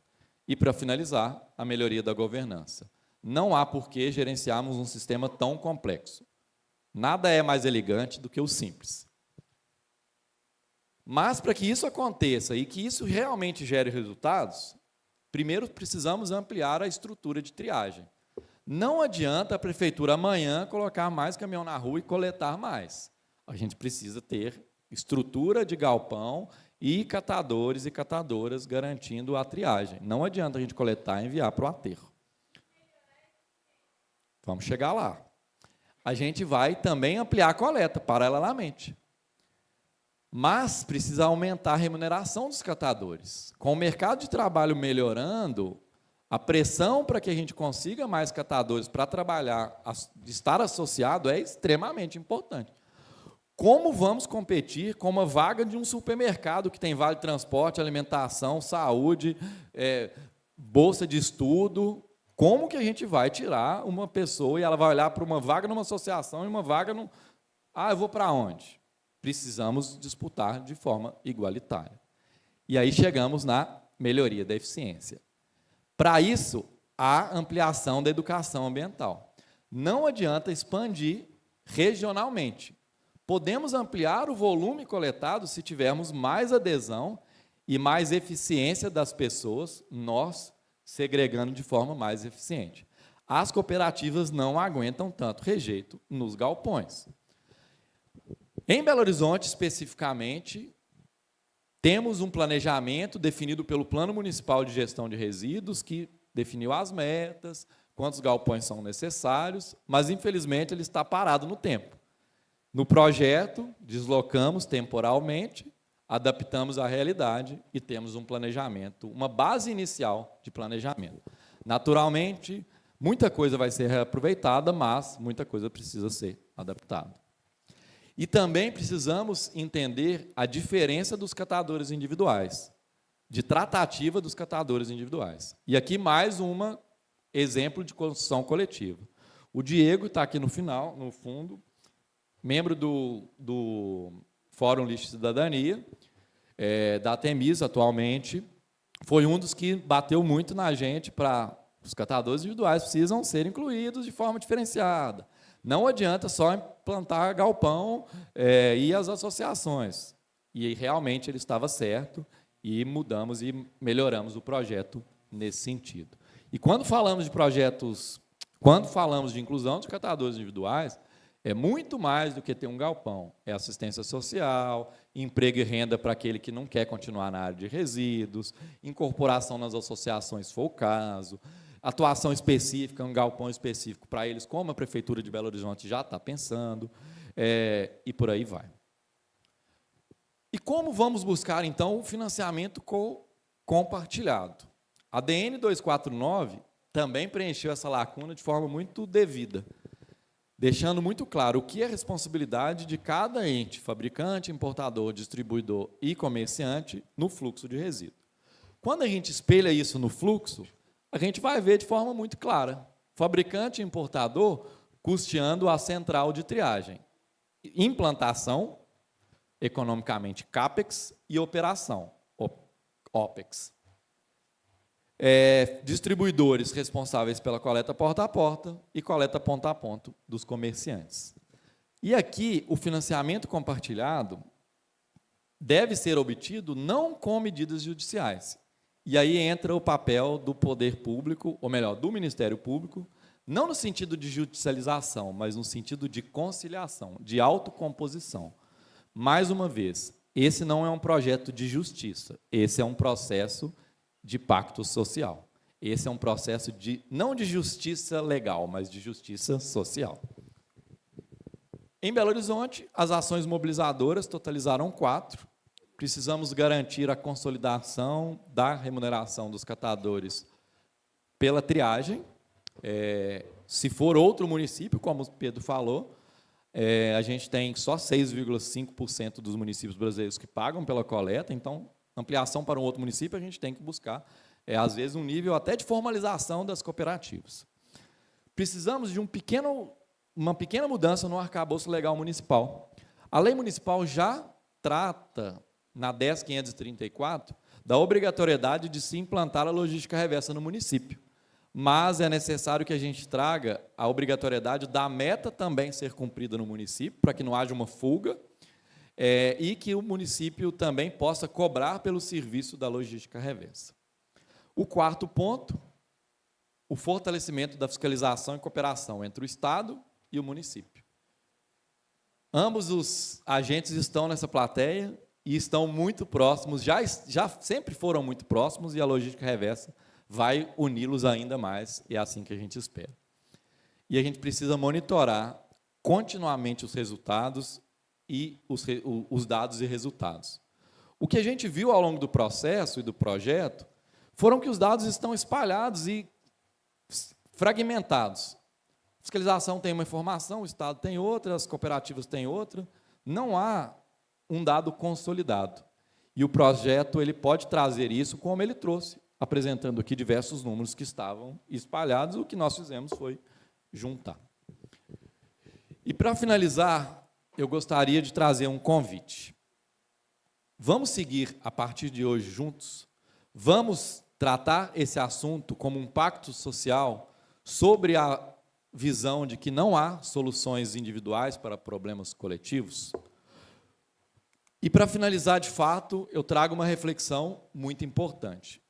E, para finalizar, a melhoria da governança. Não há por que gerenciarmos um sistema tão complexo. Nada é mais elegante do que o simples. Mas, para que isso aconteça e que isso realmente gere resultados, primeiro precisamos ampliar a estrutura de triagem. Não adianta a prefeitura amanhã colocar mais caminhão na rua e coletar mais. A gente precisa ter estrutura de galpão e catadores e catadoras garantindo a triagem. Não adianta a gente coletar e enviar para o aterro. Vamos chegar lá. a gente vai também ampliar a coleta, paralelamente. Mas precisa aumentar a remuneração dos catadores. Com o mercado de trabalho melhorando, a pressão para que a gente consiga mais catadores para trabalhar, estar associado, é extremamente importante. Como vamos competir com uma vaga de um supermercado que tem vale transporte, alimentação, saúde, bolsa de estudo? Como que a gente vai tirar uma pessoa e ela vai olhar para uma vaga numa associação e uma vaga no... eu vou para onde? Precisamos disputar de forma igualitária. E aí chegamos na melhoria da eficiência. Para isso, a ampliação da educação ambiental. Não adianta expandir regionalmente. Podemos ampliar o volume coletado se tivermos mais adesão e mais eficiência das pessoas, nós segregando de forma mais eficiente. As cooperativas não aguentam tanto rejeito nos galpões. Em Belo Horizonte, especificamente, temos um planejamento definido pelo Plano Municipal de Gestão de Resíduos, que definiu as metas, quantos galpões são necessários, mas, infelizmente, ele está parado no tempo. No projeto, deslocamos temporalmente, adaptamos à realidade e temos um planejamento, uma base inicial de planejamento. Naturalmente, muita coisa vai ser reaproveitada, mas muita coisa precisa ser adaptada. E também precisamos entender a diferença dos catadores individuais, de tratativa dos catadores individuais. E aqui mais um exemplo de construção coletiva. O Diego está aqui no final, no fundo, membro do Fórum Lixo e Cidadania, da Temis atualmente, foi um dos que bateu muito na gente para os catadores individuais precisam ser incluídos de forma diferenciada. Não adianta só implantar galpão e as associações. E realmente ele estava certo e mudamos e melhoramos o projeto nesse sentido. E quando falamos de projetos, quando falamos de inclusão de catadores individuais, é muito mais do que ter um galpão. É assistência social, emprego e renda para aquele que não quer continuar na área de resíduos, incorporação nas associações, se for o caso, atuação específica, um galpão específico para eles, como a Prefeitura de Belo Horizonte já está pensando, e por aí vai. E como vamos buscar, então, o financiamento compartilhado? A DN 249 também preencheu essa lacuna de forma muito devida, deixando muito claro o que é responsabilidade de cada ente, fabricante, importador, distribuidor e comerciante, no fluxo de resíduo. Quando a gente espelha isso no fluxo, a gente vai ver de forma muito clara. Fabricante e importador custeando a central de triagem. Implantação, economicamente, CAPEX, e operação, OPEX. Distribuidores responsáveis pela coleta porta a porta e coleta ponto a ponto dos comerciantes. E aqui, o financiamento compartilhado deve ser obtido não com medidas judiciais. E aí entra o papel do poder público, ou melhor, do Ministério Público, não no sentido de judicialização, mas no sentido de conciliação, de autocomposição. Mais uma vez, esse não é um projeto de justiça, esse é um processo de pacto social. Esse é um processo não de justiça legal, mas de justiça social. Em Belo Horizonte, as ações mobilizadoras totalizaram 4. Precisamos garantir a consolidação da remuneração dos catadores pela triagem. Se for outro município, como o Pedro falou, a gente tem só 6,5% dos municípios brasileiros que pagam pela coleta, então, ampliação para um outro município, a gente tem que buscar, às vezes, um nível até de formalização das cooperativas. Precisamos de uma pequena mudança no arcabouço legal municipal. A lei municipal já trata, na 10.534, da obrigatoriedade de se implantar a logística reversa no município. Mas é necessário que a gente traga a obrigatoriedade da meta também ser cumprida no município, para que não haja uma fuga, e que o município também possa cobrar pelo serviço da logística reversa. O 4º ponto, o fortalecimento da fiscalização e cooperação entre o Estado e o município. Ambos os agentes estão nessa plateia e estão muito próximos, já sempre foram muito próximos, e a logística reversa vai uni-los ainda mais, e é assim que a gente espera. E a gente precisa monitorar continuamente os resultados e os dados e resultados. O que a gente viu ao longo do processo e do projeto foram que os dados estão espalhados e fragmentados. A fiscalização tem uma informação, o Estado tem outra, as cooperativas têm outra. Não há um dado consolidado. E o projeto ele pode trazer isso como ele trouxe, apresentando aqui diversos números que estavam espalhados. O que nós fizemos foi juntar. E, para finalizar, eu gostaria de trazer um convite. Vamos seguir, a partir de hoje, juntos? Vamos tratar esse assunto como um pacto social sobre a visão de que não há soluções individuais para problemas coletivos? E, para finalizar, de fato, eu trago uma reflexão muito importante.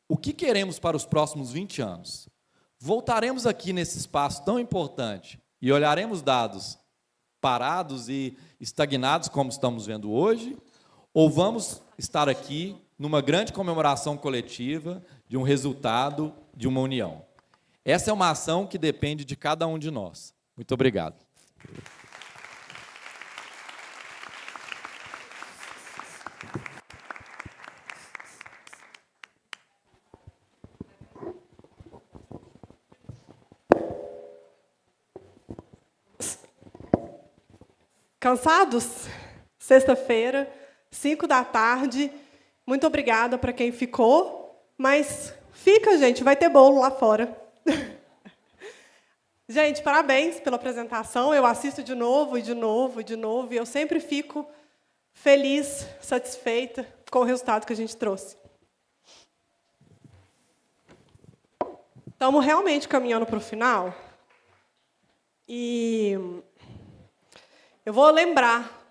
O que queremos para os próximos 20 anos? Voltaremos aqui nesse espaço tão importante e olharemos dados parados e estagnados, como estamos vendo hoje, ou vamos estar aqui numa grande comemoração coletiva de um resultado, de uma união? Essa é uma ação que depende de cada um de nós. Muito obrigado. Cansados? Sexta-feira, 17h. Muito obrigada para quem ficou. Mas fica, gente, vai ter bolo lá fora. Gente, parabéns pela apresentação. Eu assisto de novo, e de novo, e de novo, e eu sempre fico feliz, satisfeita com o resultado que a gente trouxe. Estamos realmente caminhando para o final. E eu vou lembrar,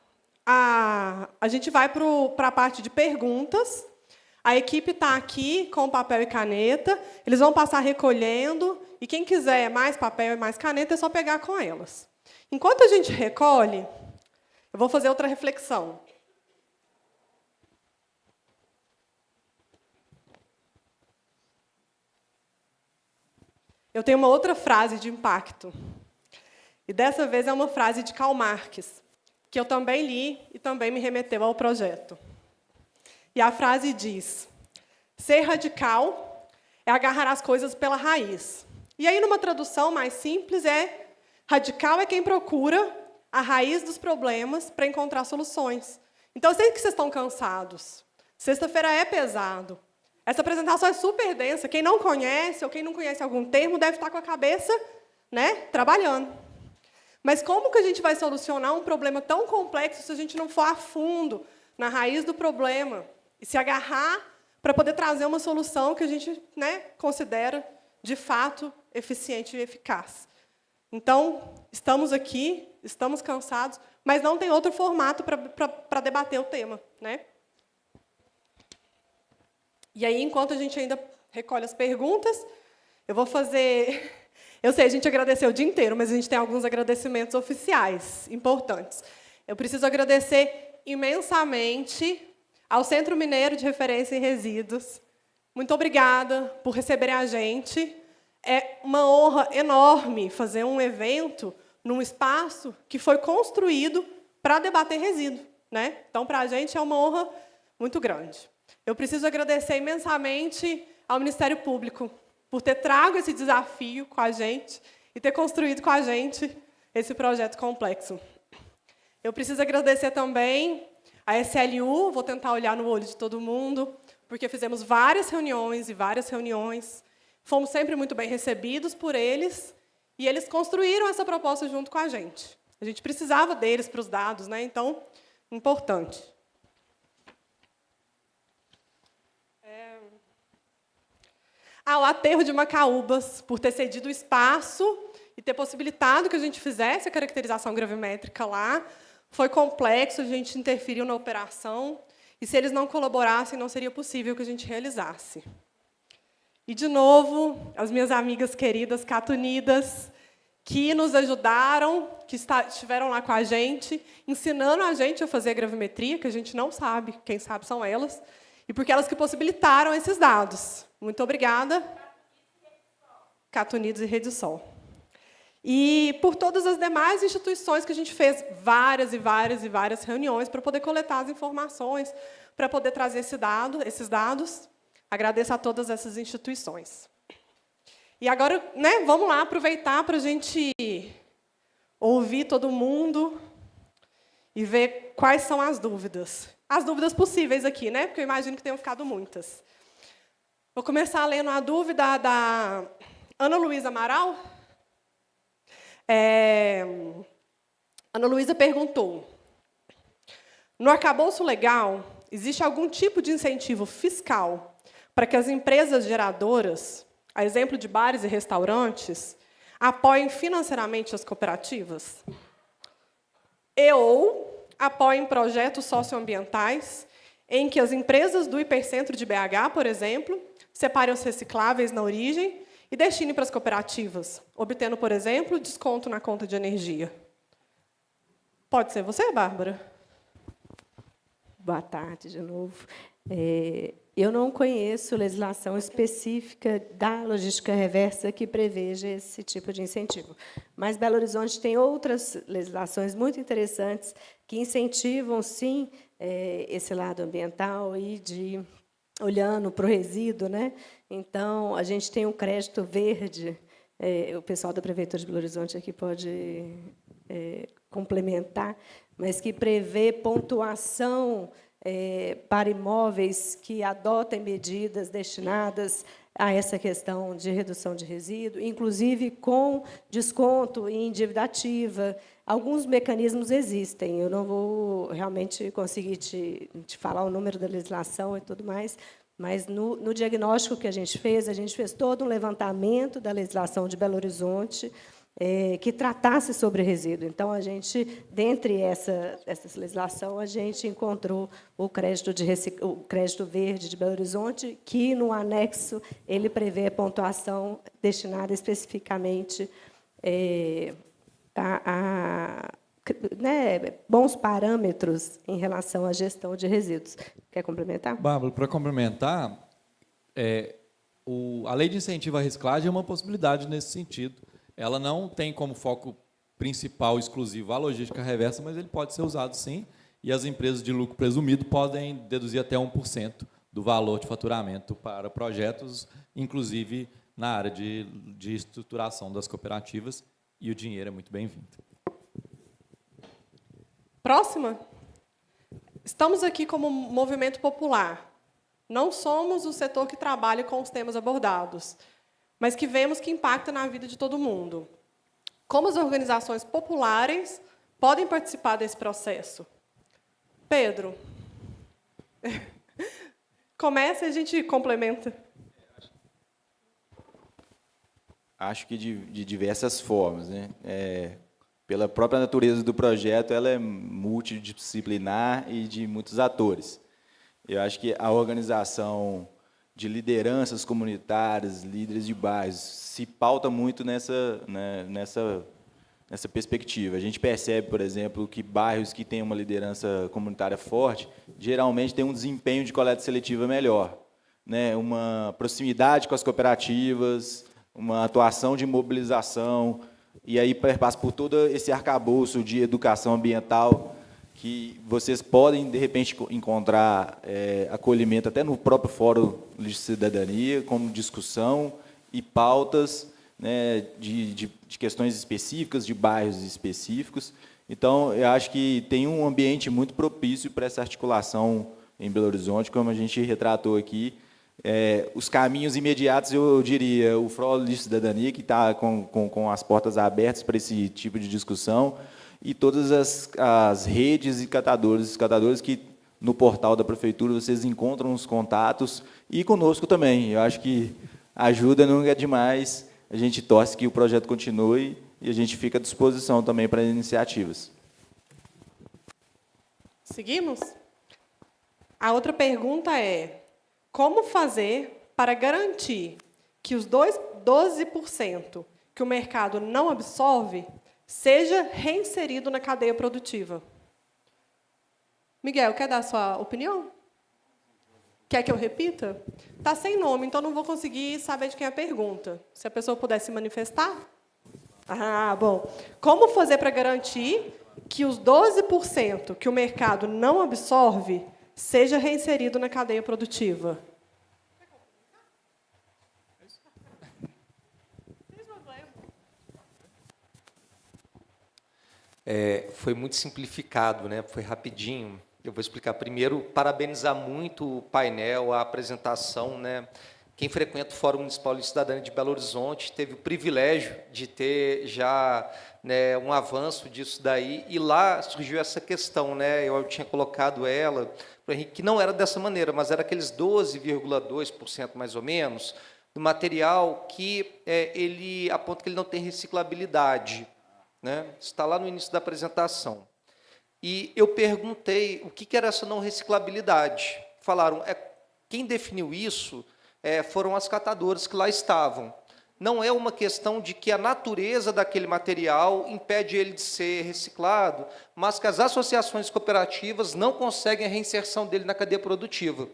a gente vai para a parte de perguntas. A equipe está aqui com papel e caneta. Eles vão passar recolhendo. E quem quiser mais papel e mais caneta, é só pegar com elas. Enquanto a gente recolhe, eu vou fazer outra reflexão. Eu tenho uma outra frase de impacto. E dessa vez é uma frase de Karl Marx, que eu também li e também me remeteu ao projeto. E a frase diz: ser radical é agarrar as coisas pela raiz. E aí, numa tradução mais simples, radical é quem procura a raiz dos problemas para encontrar soluções. Então, eu sei que vocês estão cansados. Sexta-feira é pesado. Essa apresentação é super densa. Quem não conhece, ou quem não conhece algum termo, deve estar com a cabeça, né, trabalhando. Mas como que a gente vai solucionar um problema tão complexo se a gente não for a fundo na raiz do problema e se agarrar para poder trazer uma solução que a gente, né, considera, de fato, eficiente e eficaz? Então, estamos aqui, estamos cansados, mas não tem outro formato para debater o tema, né? E aí, enquanto a gente ainda recolhe as perguntas, eu vou fazer... Eu sei, a gente agradeceu o dia inteiro, mas a gente tem alguns agradecimentos oficiais importantes. Eu preciso agradecer imensamente ao Centro Mineiro de Referência em Resíduos. Muito obrigada por receberem a gente. É uma honra enorme fazer um evento num espaço que foi construído para debater resíduo, né? Então, para a gente, é uma honra muito grande. Eu preciso agradecer imensamente ao Ministério Público por ter trago esse desafio com a gente e ter construído com a gente esse projeto complexo. Eu preciso agradecer também a SLU, vou tentar olhar no olho de todo mundo, porque fizemos várias reuniões e várias reuniões, fomos sempre muito bem recebidos por eles, e eles construíram essa proposta junto com a gente. A gente precisava deles para os dados, né? Então, importante. Ao Aterro de Macaúbas, por ter cedido o espaço e ter possibilitado que a gente fizesse a caracterização gravimétrica lá. Foi complexo, a gente interferiu na operação, e se eles não colaborassem, não seria possível que a gente realizasse. E, de novo, as minhas amigas queridas catunidas, que nos ajudaram, que estiveram lá com a gente, ensinando a gente a fazer a gravimetria, que a gente não sabe, quem sabe são elas, e porque elas que possibilitaram esses dados. Muito obrigada. Catunidos e Rede Sol. E por todas as demais instituições que a gente fez várias e várias e várias reuniões para poder coletar as informações, para poder trazer esses dados. Agradeço a todas essas instituições. E agora, né, vamos lá aproveitar para a gente ouvir todo mundo e ver quais são as dúvidas. As dúvidas possíveis aqui, né? Porque eu imagino que tenham ficado muitas. Vou começar lendo a dúvida da Ana Luísa Amaral. Ana Luísa perguntou: no arcabouço legal, existe algum tipo de incentivo fiscal para que as empresas geradoras, a exemplo de bares e restaurantes, apoiem financeiramente as cooperativas? Ou apoiem projetos socioambientais em que as empresas do hipercentro de BH, por exemplo, separem os recicláveis na origem e destinem para as cooperativas, obtendo, por exemplo, desconto na conta de energia. Pode ser você, Bárbara? Boa tarde, de novo. Eu não conheço legislação específica da logística reversa que preveja esse tipo de incentivo. Mas Belo Horizonte tem outras legislações muito interessantes que incentivam, sim, esse lado ambiental e olhando para o resíduo, né? Então, a gente tem um crédito verde. O pessoal da Prefeitura de Belo Horizonte aqui pode complementar, mas que prevê pontuação para imóveis que adotem medidas destinadas a essa questão de redução de resíduo, inclusive com desconto em dívida ativa. Alguns mecanismos existem, eu não vou realmente conseguir te falar o número da legislação e tudo mais, mas no diagnóstico que a gente fez todo um levantamento da legislação de Belo Horizonte que tratasse sobre resíduo. Então, a gente, dentre essa legislação, a gente encontrou o crédito verde de Belo Horizonte, que, no anexo, ele prevê a pontuação destinada especificamente bons parâmetros em relação à gestão de resíduos. Quer complementar? Bárbara, para complementar, a lei de incentivo à reciclagem é uma possibilidade nesse sentido. Ela não tem como foco principal exclusivo a logística reversa, mas ele pode ser usado, sim, e as empresas de lucro presumido podem deduzir até 1% do valor de faturamento para projetos, inclusive na área de estruturação das cooperativas, e o dinheiro é muito bem-vindo. Próxima. Estamos aqui como movimento popular. Não somos o setor que trabalha com os temas abordados, mas que vemos que impacta na vida de todo mundo. Como as organizações populares podem participar desse processo? Pedro, começa e a gente complementa. Acho que de diversas formas, né? Pela própria natureza do projeto, ela é multidisciplinar e de muitos atores. Eu acho que a organização de lideranças comunitárias, líderes de bairros, se pauta muito nessa perspectiva. A gente percebe, por exemplo, que bairros que têm uma liderança comunitária forte, geralmente têm um desempenho de coleta seletiva melhor, né? Uma proximidade com as cooperativas, uma atuação de mobilização, e aí passa por todo esse arcabouço de educação ambiental que vocês podem, de repente, encontrar acolhimento até no próprio Fórum de Cidadania, como discussão e pautas, né, de questões específicas, de bairros específicos. Então, eu acho que tem um ambiente muito propício para essa articulação em Belo Horizonte, como a gente retratou aqui. Os caminhos imediatos, eu diria, o Fórum de Cidadania, que está com as portas abertas para esse tipo de discussão, e todas as redes e catadores que no portal da Prefeitura vocês encontram os contatos, e conosco também. Eu acho que ajuda nunca é demais, a gente torce que o projeto continue e a gente fica à disposição também para iniciativas. Seguimos? A outra pergunta é: como fazer para garantir que os 12% que o mercado não absorve seja reinserido na cadeia produtiva? Miguel, quer dar a sua opinião? Quer que eu repita? Está sem nome, então não vou conseguir saber de quem é a pergunta. Se a pessoa puder se manifestar. Ah, bom. Como fazer para garantir que os 12% que o mercado não absorve seja reinserido na cadeia produtiva? Foi muito simplificado, né? Foi rapidinho. Eu vou explicar primeiro, parabenizar muito o painel, a apresentação, né? Quem frequenta o Fórum Municipal de Cidadania de Belo Horizonte teve o privilégio de ter já, né, um avanço disso daí, e lá surgiu essa questão, né? Eu tinha colocado ela para o Henrique, que não era dessa maneira, mas era aqueles 12,2% mais ou menos do material que ele aponta que ele não tem reciclabilidade, né? Está lá no início da apresentação. E eu perguntei o que era essa não reciclabilidade. Falaram, quem definiu isso foram as catadoras que lá estavam. Não é uma questão de que a natureza daquele material impede ele de ser reciclado, mas que as associações cooperativas não conseguem a reinserção dele na cadeia produtiva.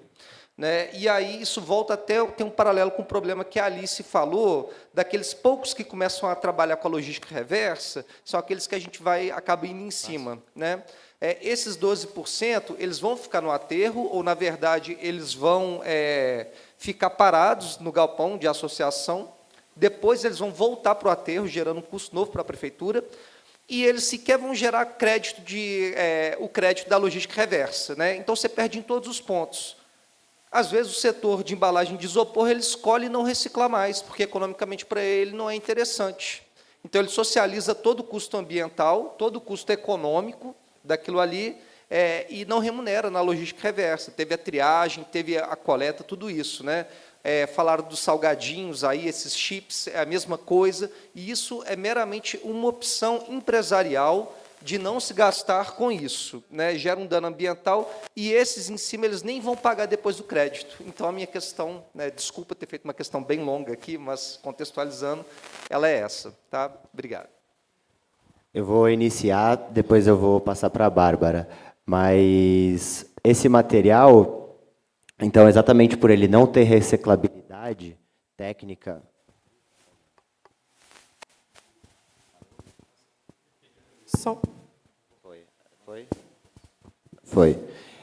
Né? E aí isso volta até, tem um paralelo com o problema que a Alice falou, daqueles poucos que começam a trabalhar com a logística reversa, são aqueles que a gente acaba indo em cima. Né? Esses 12%, eles vão ficar no aterro, ou, na verdade, eles vão ficar parados no galpão de associação, depois eles vão voltar para o aterro, gerando um custo novo para a prefeitura, e eles sequer vão gerar crédito o crédito da logística reversa. Né? Então, você perde em todos os pontos. Às vezes, o setor de embalagem de isopor ele escolhe não reciclar mais, porque economicamente para ele não é interessante. Então, ele socializa todo o custo ambiental, todo o custo econômico daquilo ali, e não remunera na logística reversa. Teve a triagem, teve a coleta, tudo isso. Né? Falaram dos salgadinhos, aí, esses chips, é a mesma coisa, e isso é meramente uma opção empresarial de não se gastar com isso, né? Gera um dano ambiental, e esses em cima eles nem vão pagar depois do crédito. Então, a minha questão, né, desculpa ter feito uma questão bem longa aqui, mas contextualizando, ela é essa. Tá? Obrigado. Eu vou iniciar, depois eu vou passar para a Bárbara. Mas esse material, então, exatamente por ele não ter reciclabilidade técnica... Foi.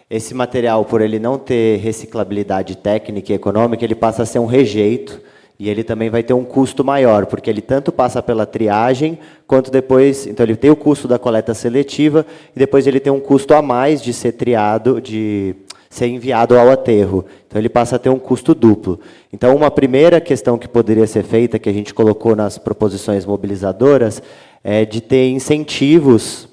Esse material, por ele não ter reciclabilidade técnica e econômica, ele passa a ser um rejeito, e ele também vai ter um custo maior, porque ele tanto passa pela triagem, quanto depois... Então, ele tem o custo da coleta seletiva, e depois ele tem um custo a mais de ser triado, de ser enviado ao aterro. Então, ele passa a ter um custo duplo. Então, uma primeira questão que poderia ser feita, que a gente colocou nas proposições mobilizadoras, é de ter incentivos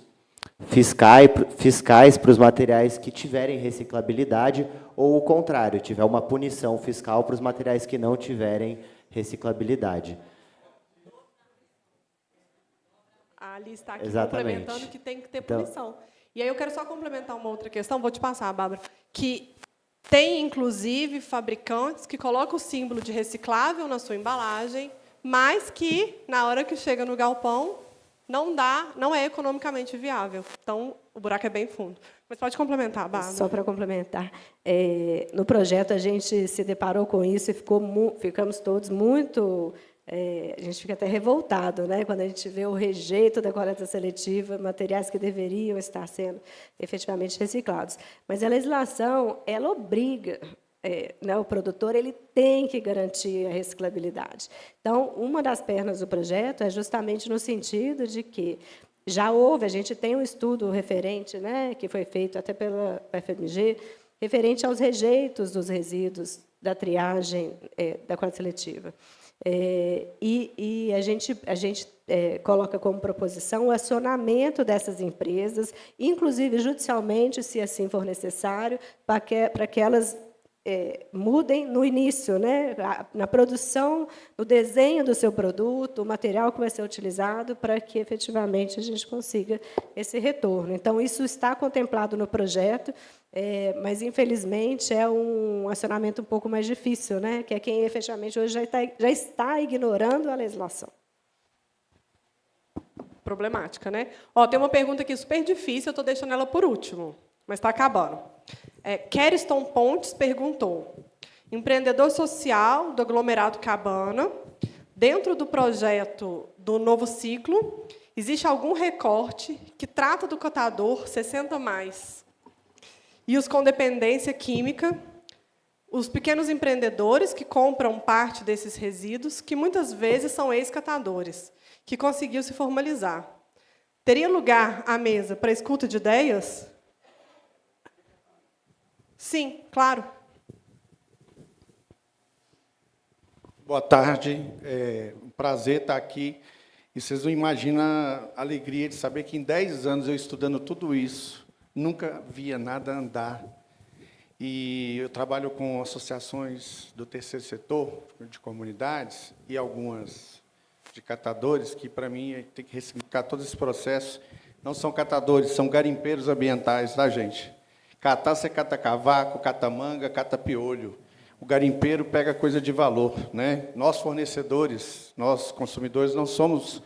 fiscais para os materiais que tiverem reciclabilidade, ou o contrário, tiver uma punição fiscal para os materiais que não tiverem reciclabilidade. A Alice está aqui Exatamente. complementando que tem que ter punição. E aí eu quero só complementar uma outra questão, vou te passar, Bárbara, que tem, inclusive, fabricantes que colocam o símbolo de reciclável na sua embalagem, mas que, na hora que chega no galpão, não é economicamente viável. Então, o buraco é bem fundo. Mas pode complementar, Bárbara. Só para complementar. No projeto, a gente se deparou com isso e ficamos todos muito... a gente fica até revoltado, né, quando a gente vê o rejeito da coleta seletiva, materiais que deveriam estar sendo efetivamente reciclados. Mas a legislação, ela obriga... né, o produtor ele tem que garantir a reciclabilidade. Então, uma das pernas do projeto é justamente no sentido de que já houve, a gente tem um estudo referente, né, que foi feito até pela FMG, referente aos rejeitos dos resíduos da triagem da coleta seletiva. E a gente coloca como proposição o acionamento dessas empresas, inclusive judicialmente, se assim for necessário, para que elas mudem no início, né, na produção, no desenho do seu produto, o material que vai ser utilizado, para que, efetivamente, a gente consiga esse retorno. Então, isso está contemplado no projeto, mas, infelizmente, é um acionamento um pouco mais difícil, né, que é quem, efetivamente, hoje já está ignorando a legislação. Problemática, né? Tem uma pergunta aqui super difícil, eu estou deixando ela por último, mas está acabando. Keriston Pontes perguntou: empreendedor social do aglomerado Cabana dentro do projeto do novo ciclo, existe algum recorte que trata do catador 60+, e os com dependência química, os pequenos empreendedores que compram parte desses resíduos, que muitas vezes são ex-catadores, que conseguiu se formalizar. Teria lugar à mesa para escuta de ideias? Sim, claro. Boa tarde, é um prazer estar aqui. E vocês não imaginam a alegria de saber que em 10 anos eu estudando tudo isso, nunca via nada andar. E eu trabalho com associações do terceiro setor, de comunidades, e algumas de catadores, que, para mim, tem que ressignificar todo esse processo. Não são catadores, são garimpeiros ambientais, tá, gente? Catar, você cata cavaco, cata manga, cata piolho. O garimpeiro pega coisa de valor, né? Nós, fornecedores, nós, consumidores, não somos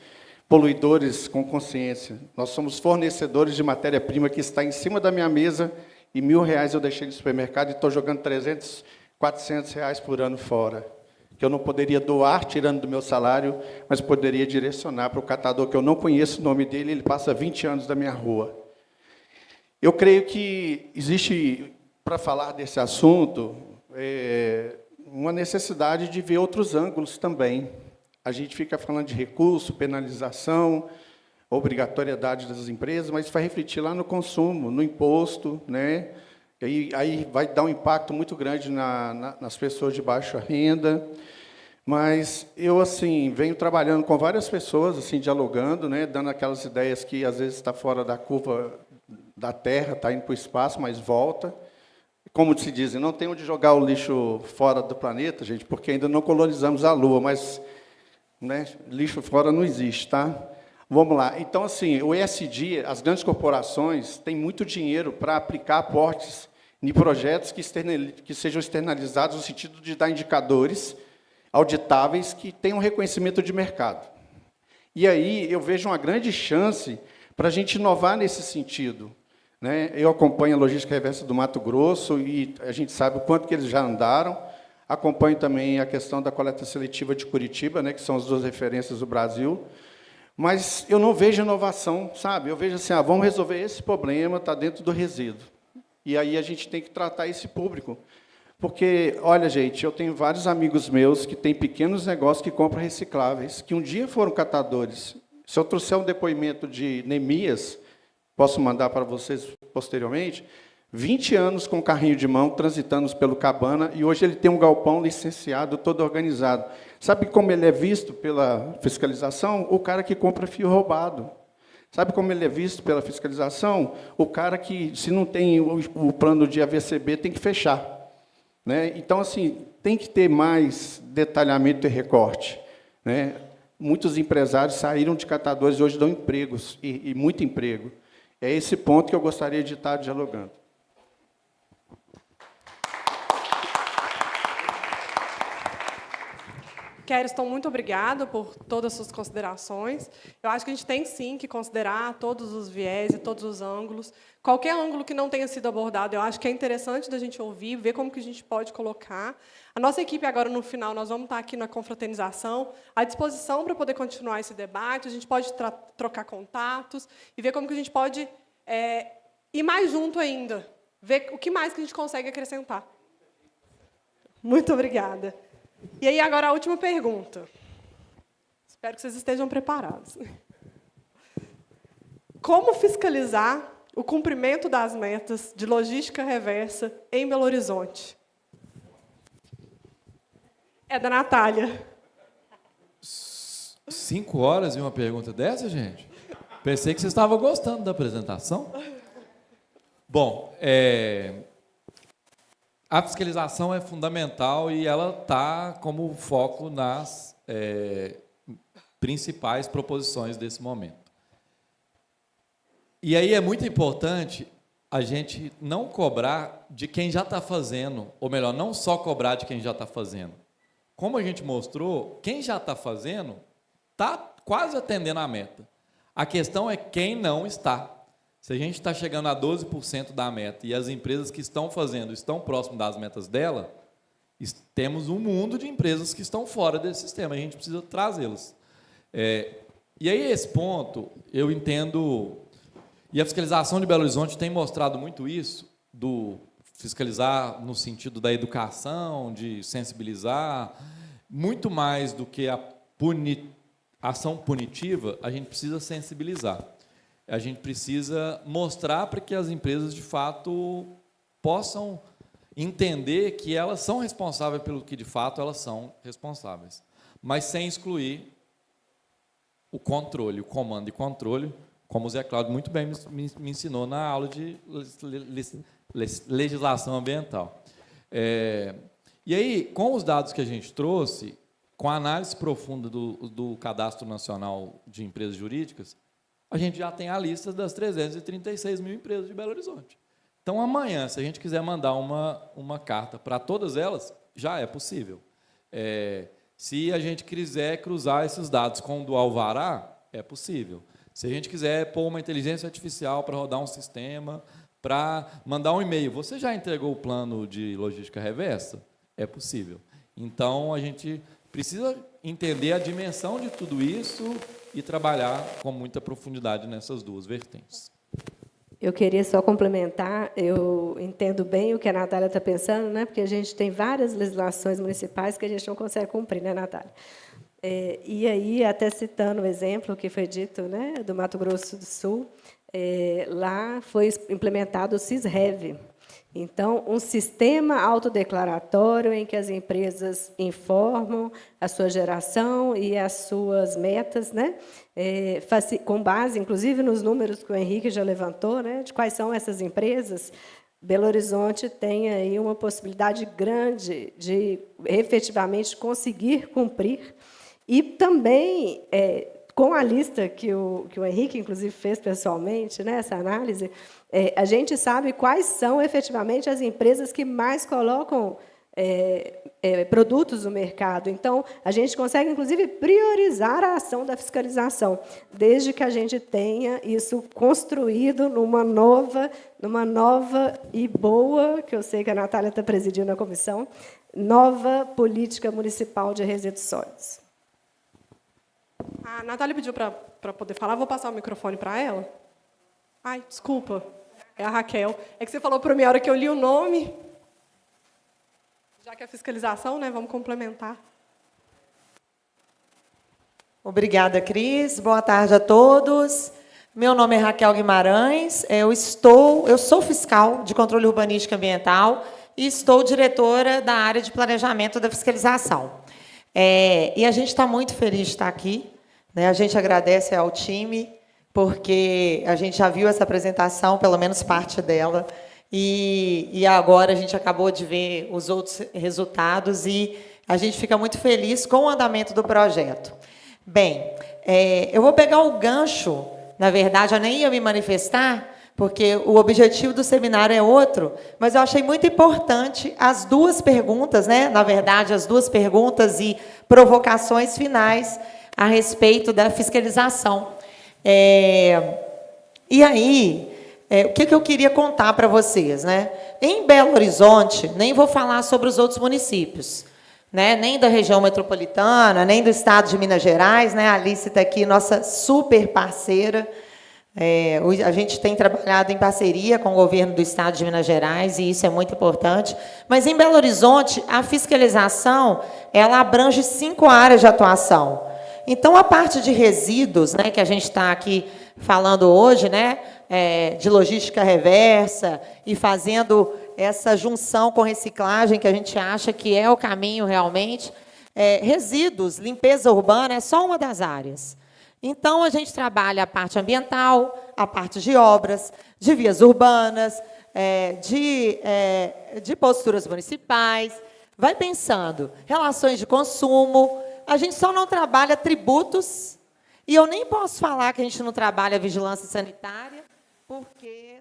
poluidores com consciência. Nós somos fornecedores de matéria-prima que está em cima da minha mesa e R$1.000 eu deixei no supermercado e estou jogando R$300, R$400 por ano fora, que eu não poderia doar, tirando do meu salário, mas poderia direcionar para o catador, que eu não conheço o nome dele, ele passa 20 anos da minha rua. Eu creio que existe, para falar desse assunto, uma necessidade de ver outros ângulos também. A gente fica falando de recurso, penalização, obrigatoriedade das empresas, mas vai refletir lá no consumo, no imposto, né? E aí vai dar um impacto muito grande nas pessoas de baixa renda. Mas eu assim venho trabalhando com várias pessoas, assim dialogando, né? Dando aquelas ideias que às vezes está fora da curva da Terra, está indo para o espaço, mas volta. Como se diz, não tem onde jogar o lixo fora do planeta, gente, porque ainda não colonizamos a Lua, mas, né, lixo fora não existe, tá? Vamos lá. Então, assim, o ESG, as grandes corporações, têm muito dinheiro para aplicar aportes em projetos que sejam externalizados no sentido de dar indicadores auditáveis que tenham reconhecimento de mercado. E aí eu vejo uma grande chance para a gente inovar nesse sentido, né? Eu acompanho a logística reversa do Mato Grosso e a gente sabe o quanto que eles já andaram. Acompanho também a questão da coleta seletiva de Curitiba, né, que são as 2 referências do Brasil. Mas eu não vejo inovação, sabe? Eu vejo assim, vamos resolver esse problema, está dentro do resíduo. E aí a gente tem que tratar esse público. Porque, olha, gente, eu tenho vários amigos meus que têm pequenos negócios que compram recicláveis, que um dia foram catadores. Se eu trouxer um depoimento de Neemias, posso mandar para vocês posteriormente, 20 anos com carrinho de mão, transitando pelo Cabana, e hoje ele tem um galpão licenciado, todo organizado. Sabe como ele é visto pela fiscalização? O cara que compra fio roubado. Sabe como ele é visto pela fiscalização? O cara que, se não tem o plano de AVCB, tem que fechar, né? Então, assim, tem que ter mais detalhamento e recorte, né? Muitos empresários saíram de catadores e hoje dão empregos, e muito emprego. É esse ponto que eu gostaria de estar dialogando. Keriston, muito obrigada por todas as suas considerações. Eu acho que a gente tem, sim, que considerar todos os viés e todos os ângulos. Qualquer ângulo que não tenha sido abordado, eu acho que é interessante da gente ouvir, ver como que a gente pode colocar. A nossa equipe, agora, no final, nós vamos estar aqui na confraternização, à disposição para poder continuar esse debate. A gente pode trocar contatos e ver como que a gente pode ir mais junto ainda, ver o que mais que a gente consegue acrescentar. Muito obrigada. E aí, agora, a última pergunta. Espero que vocês estejam preparados. Como fiscalizar o cumprimento das metas de logística reversa em Belo Horizonte? É da Natália. 5 horas e uma pergunta dessa, gente? Pensei que vocês estavam gostando da apresentação. Bom, a fiscalização é fundamental e ela está como foco nas principais proposições desse momento. E aí é muito importante a gente não cobrar de quem já está fazendo, ou melhor, não só cobrar de quem já está fazendo. Como a gente mostrou, quem já está fazendo está quase atendendo a meta. A questão é quem não está. Se a gente está chegando a 12% da meta e as empresas que estão fazendo estão próximas das metas dela, Temos um mundo de empresas que estão fora desse sistema, a gente precisa trazê-las. E aí, esse ponto, eu entendo, e a fiscalização de Belo Horizonte tem mostrado muito isso, do fiscalizar no sentido da educação, de sensibilizar, muito mais do que a ação punitiva, a gente precisa sensibilizar. A gente precisa mostrar para que as empresas, de fato, possam entender que elas são responsáveis pelo que, de fato, elas são responsáveis, mas sem excluir o controle, o comando e controle, como o Zé Cláudio muito bem me ensinou na aula de legislação ambiental. E aí, com os dados que a gente trouxe, com a análise profunda do Cadastro Nacional de Empresas Jurídicas, a gente já tem a lista das 336 mil empresas de Belo Horizonte. Então, amanhã, se a gente quiser mandar uma carta para todas elas, já é possível. Se a gente quiser cruzar esses dados com o do Alvará, é possível. Se a gente quiser pôr uma inteligência artificial para rodar um sistema, para mandar um e-mail, você já entregou o plano de logística reversa? É possível. Então, a gente precisa entender a dimensão de tudo isso e trabalhar com muita profundidade nessas duas vertentes. Eu queria só complementar, eu entendo bem o que a Natália está pensando, né? Porque a gente tem várias legislações municipais que a gente não consegue cumprir, né, Natália? E aí, até citando o exemplo que foi dito, né, do Mato Grosso do Sul, lá foi implementado o SISREV. Então, um sistema autodeclaratório em que as empresas informam a sua geração e as suas metas, né? Com base, inclusive, nos números que o Henrique já levantou, né? De quais são essas empresas. Belo Horizonte tem aí uma possibilidade grande de efetivamente conseguir cumprir. E também, com a lista que o Henrique, inclusive, fez pessoalmente, né, essa análise, a gente sabe quais são, efetivamente, as empresas que mais colocam produtos no mercado. Então, a gente consegue, inclusive, priorizar a ação da fiscalização, desde que a gente tenha isso construído numa nova e boa, que eu sei que a Natália está presidindo a comissão, nova política municipal de resíduos sólidos. A Natália pediu para poder falar, vou passar o microfone para ela. Ai, desculpa, é a Raquel. É que você falou para mim a hora que eu li o nome. Já que é fiscalização, né, vamos complementar. Obrigada, Cris. Boa tarde a todos. Meu nome é Raquel Guimarães. Eu sou fiscal de controle urbanístico e ambiental e estou diretora da área de planejamento da fiscalização. E a gente está muito feliz de estar aqui, né? A gente agradece ao time, porque a gente já viu essa apresentação, pelo menos parte dela, e agora a gente acabou de ver os outros resultados e a gente fica muito feliz com o andamento do projeto. Bem, eu vou pegar o gancho, na verdade, eu nem ia me manifestar, porque o objetivo do seminário é outro, mas eu achei muito importante as duas perguntas, né? Na verdade, as duas perguntas e provocações finais a respeito da fiscalização. E aí, o que eu queria contar para vocês, né? Em Belo Horizonte, nem vou falar sobre os outros municípios, né? Nem da região metropolitana, nem do estado de Minas Gerais, né? A Alice está aqui, nossa super parceira. A gente tem trabalhado em parceria com o governo do estado de Minas Gerais, e isso é muito importante. Mas, em Belo Horizonte, a fiscalização ela abrange 5 áreas de atuação. Então, a parte de resíduos, né, que a gente está aqui falando hoje, né, de logística reversa, e fazendo essa junção com reciclagem, que a gente acha que é o caminho realmente, resíduos, limpeza urbana, é só uma das áreas. Então, a gente trabalha a parte ambiental, a parte de obras, de vias urbanas, de posturas municipais, vai pensando, relações de consumo. A gente só não trabalha tributos, e eu nem posso falar que a gente não trabalha vigilância sanitária, porque...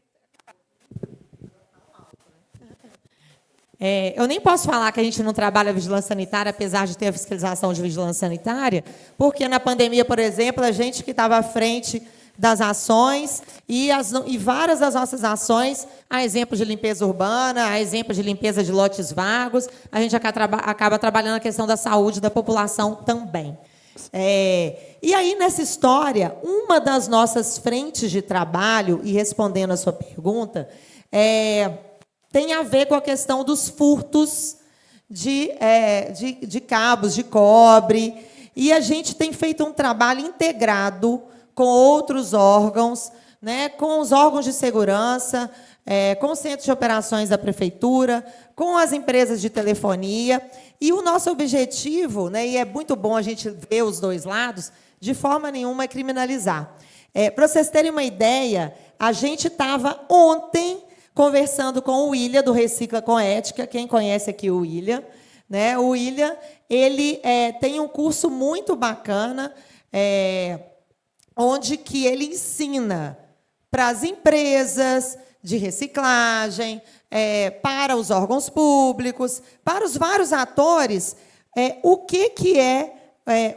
eu nem posso falar que a gente não trabalha vigilância sanitária, apesar de ter a fiscalização de vigilância sanitária, porque na pandemia, por exemplo, a gente que estava à frente das ações e várias das nossas ações, a exemplo de limpeza urbana, a exemplo de limpeza de lotes vagos, a gente acaba trabalhando a questão da saúde da população também. E aí, nessa história, uma das nossas frentes de trabalho, e respondendo a sua pergunta, tem a ver com a questão dos furtos de cabos de cobre. E a gente tem feito um trabalho integrado com outros órgãos, né, com os órgãos de segurança, com o Centro de Operações da Prefeitura, com as empresas de telefonia. E o nosso objetivo, né, e é muito bom a gente ver os dois lados, de forma nenhuma é criminalizar. Para vocês terem uma ideia, a gente estava ontem conversando com o William, do Recicla com Ética. Quem conhece aqui o William? Né? O William, ele tem um curso muito bacana, onde que ele ensina para as empresas de reciclagem, para os órgãos públicos, para os vários atores, o que é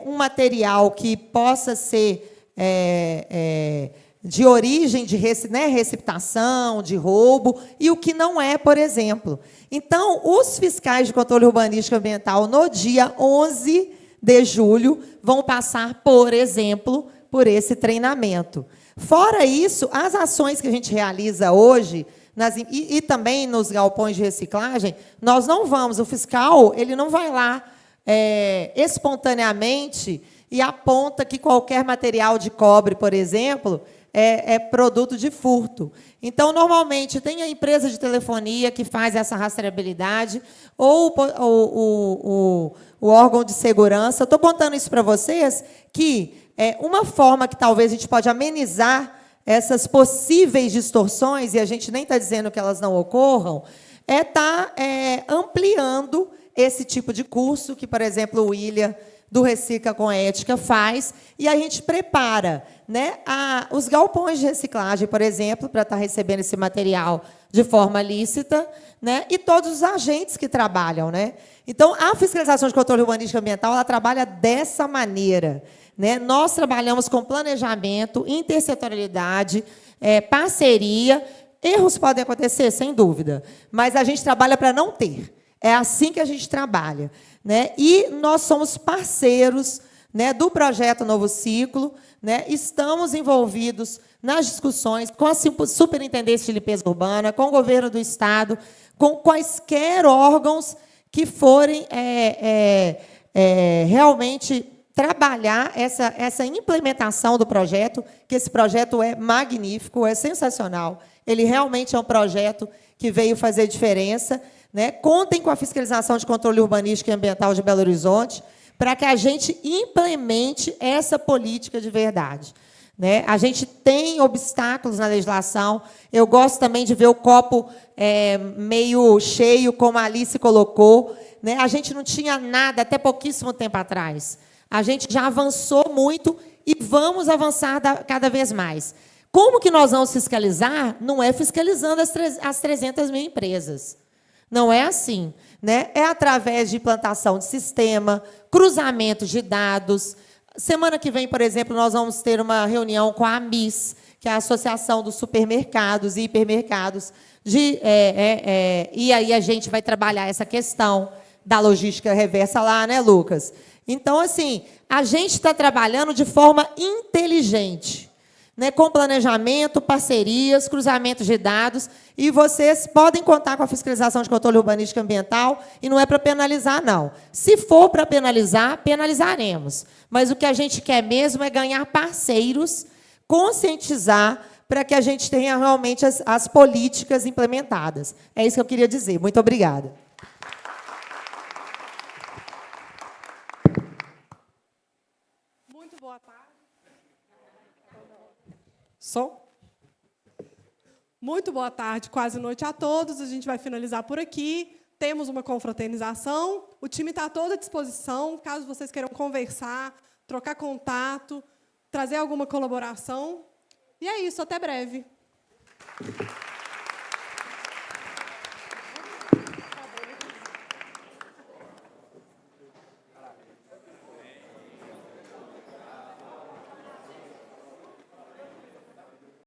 um material que possa ser de origem de receptação, de roubo, e o que não é, por exemplo. Então, os fiscais de controle urbanístico e ambiental, no dia 11 de julho, vão passar, por exemplo, por esse treinamento. Fora isso, as ações que a gente realiza hoje, e também nos galpões de reciclagem, nós não vamos, o fiscal ele não vai lá espontaneamente e aponta que qualquer material de cobre, por exemplo, é produto de furto. Então, normalmente, tem a empresa de telefonia que faz essa rastreabilidade, ou o órgão de segurança. Estou contando isso para vocês, que uma forma que talvez a gente pode amenizar essas possíveis distorções, e a gente nem está dizendo que elas não ocorram, estar ampliando esse tipo de curso que, por exemplo, o William, do Recicla com Ética, faz, e a gente prepara, né, os galpões de reciclagem, por exemplo, para estar recebendo esse material de forma lícita, né, e todos os agentes que trabalham. Né? Então, a fiscalização de controle urbanístico e ambiental ela trabalha dessa maneira. Né? Nós trabalhamos com planejamento, intersetorialidade, parceria. Erros podem acontecer, sem dúvida, mas a gente trabalha para não ter. É assim que a gente trabalha. Né? E nós somos parceiros, né, do projeto Novo Ciclo, né? Estamos envolvidos nas discussões com a Superintendência de Limpeza Urbana, com o governo do Estado, com quaisquer órgãos que forem realmente trabalhar essa implementação do projeto, que esse projeto é magnífico, é sensacional. Ele realmente é um projeto que veio fazer diferença. Né? Contem com a fiscalização de controle urbanístico e ambiental de Belo Horizonte para que a gente implemente essa política de verdade. Né? A gente tem obstáculos na legislação. Eu gosto também de ver o copo meio cheio, como a Alice colocou. Né? A gente não tinha nada até pouquíssimo tempo atrás. A gente já avançou muito e vamos avançar cada vez mais. Como que nós vamos fiscalizar? Não é fiscalizando as 300 mil empresas. Não é assim. Né? É através de implantação de sistema, cruzamento de dados. Semana que vem, por exemplo, nós vamos ter uma reunião com a AMIS, que é a Associação dos Supermercados e Hipermercados. E aí a gente vai trabalhar essa questão da logística reversa lá, né, Lucas? Então, assim, a gente está trabalhando de forma inteligente. Né, com planejamento, parcerias, cruzamentos de dados, e vocês podem contar com a fiscalização de controle urbanístico e ambiental, e não é para penalizar, não. Se for para penalizar, penalizaremos. Mas o que a gente quer mesmo é ganhar parceiros, conscientizar, para que a gente tenha realmente as políticas implementadas. É isso que eu queria dizer. Muito obrigada. Muito boa tarde. Som? Muito boa tarde, quase noite a todos. A gente vai finalizar por aqui. Temos uma confraternização. O time está todo à disposição, caso vocês queiram conversar, trocar contato, trazer alguma colaboração. E é isso, até breve.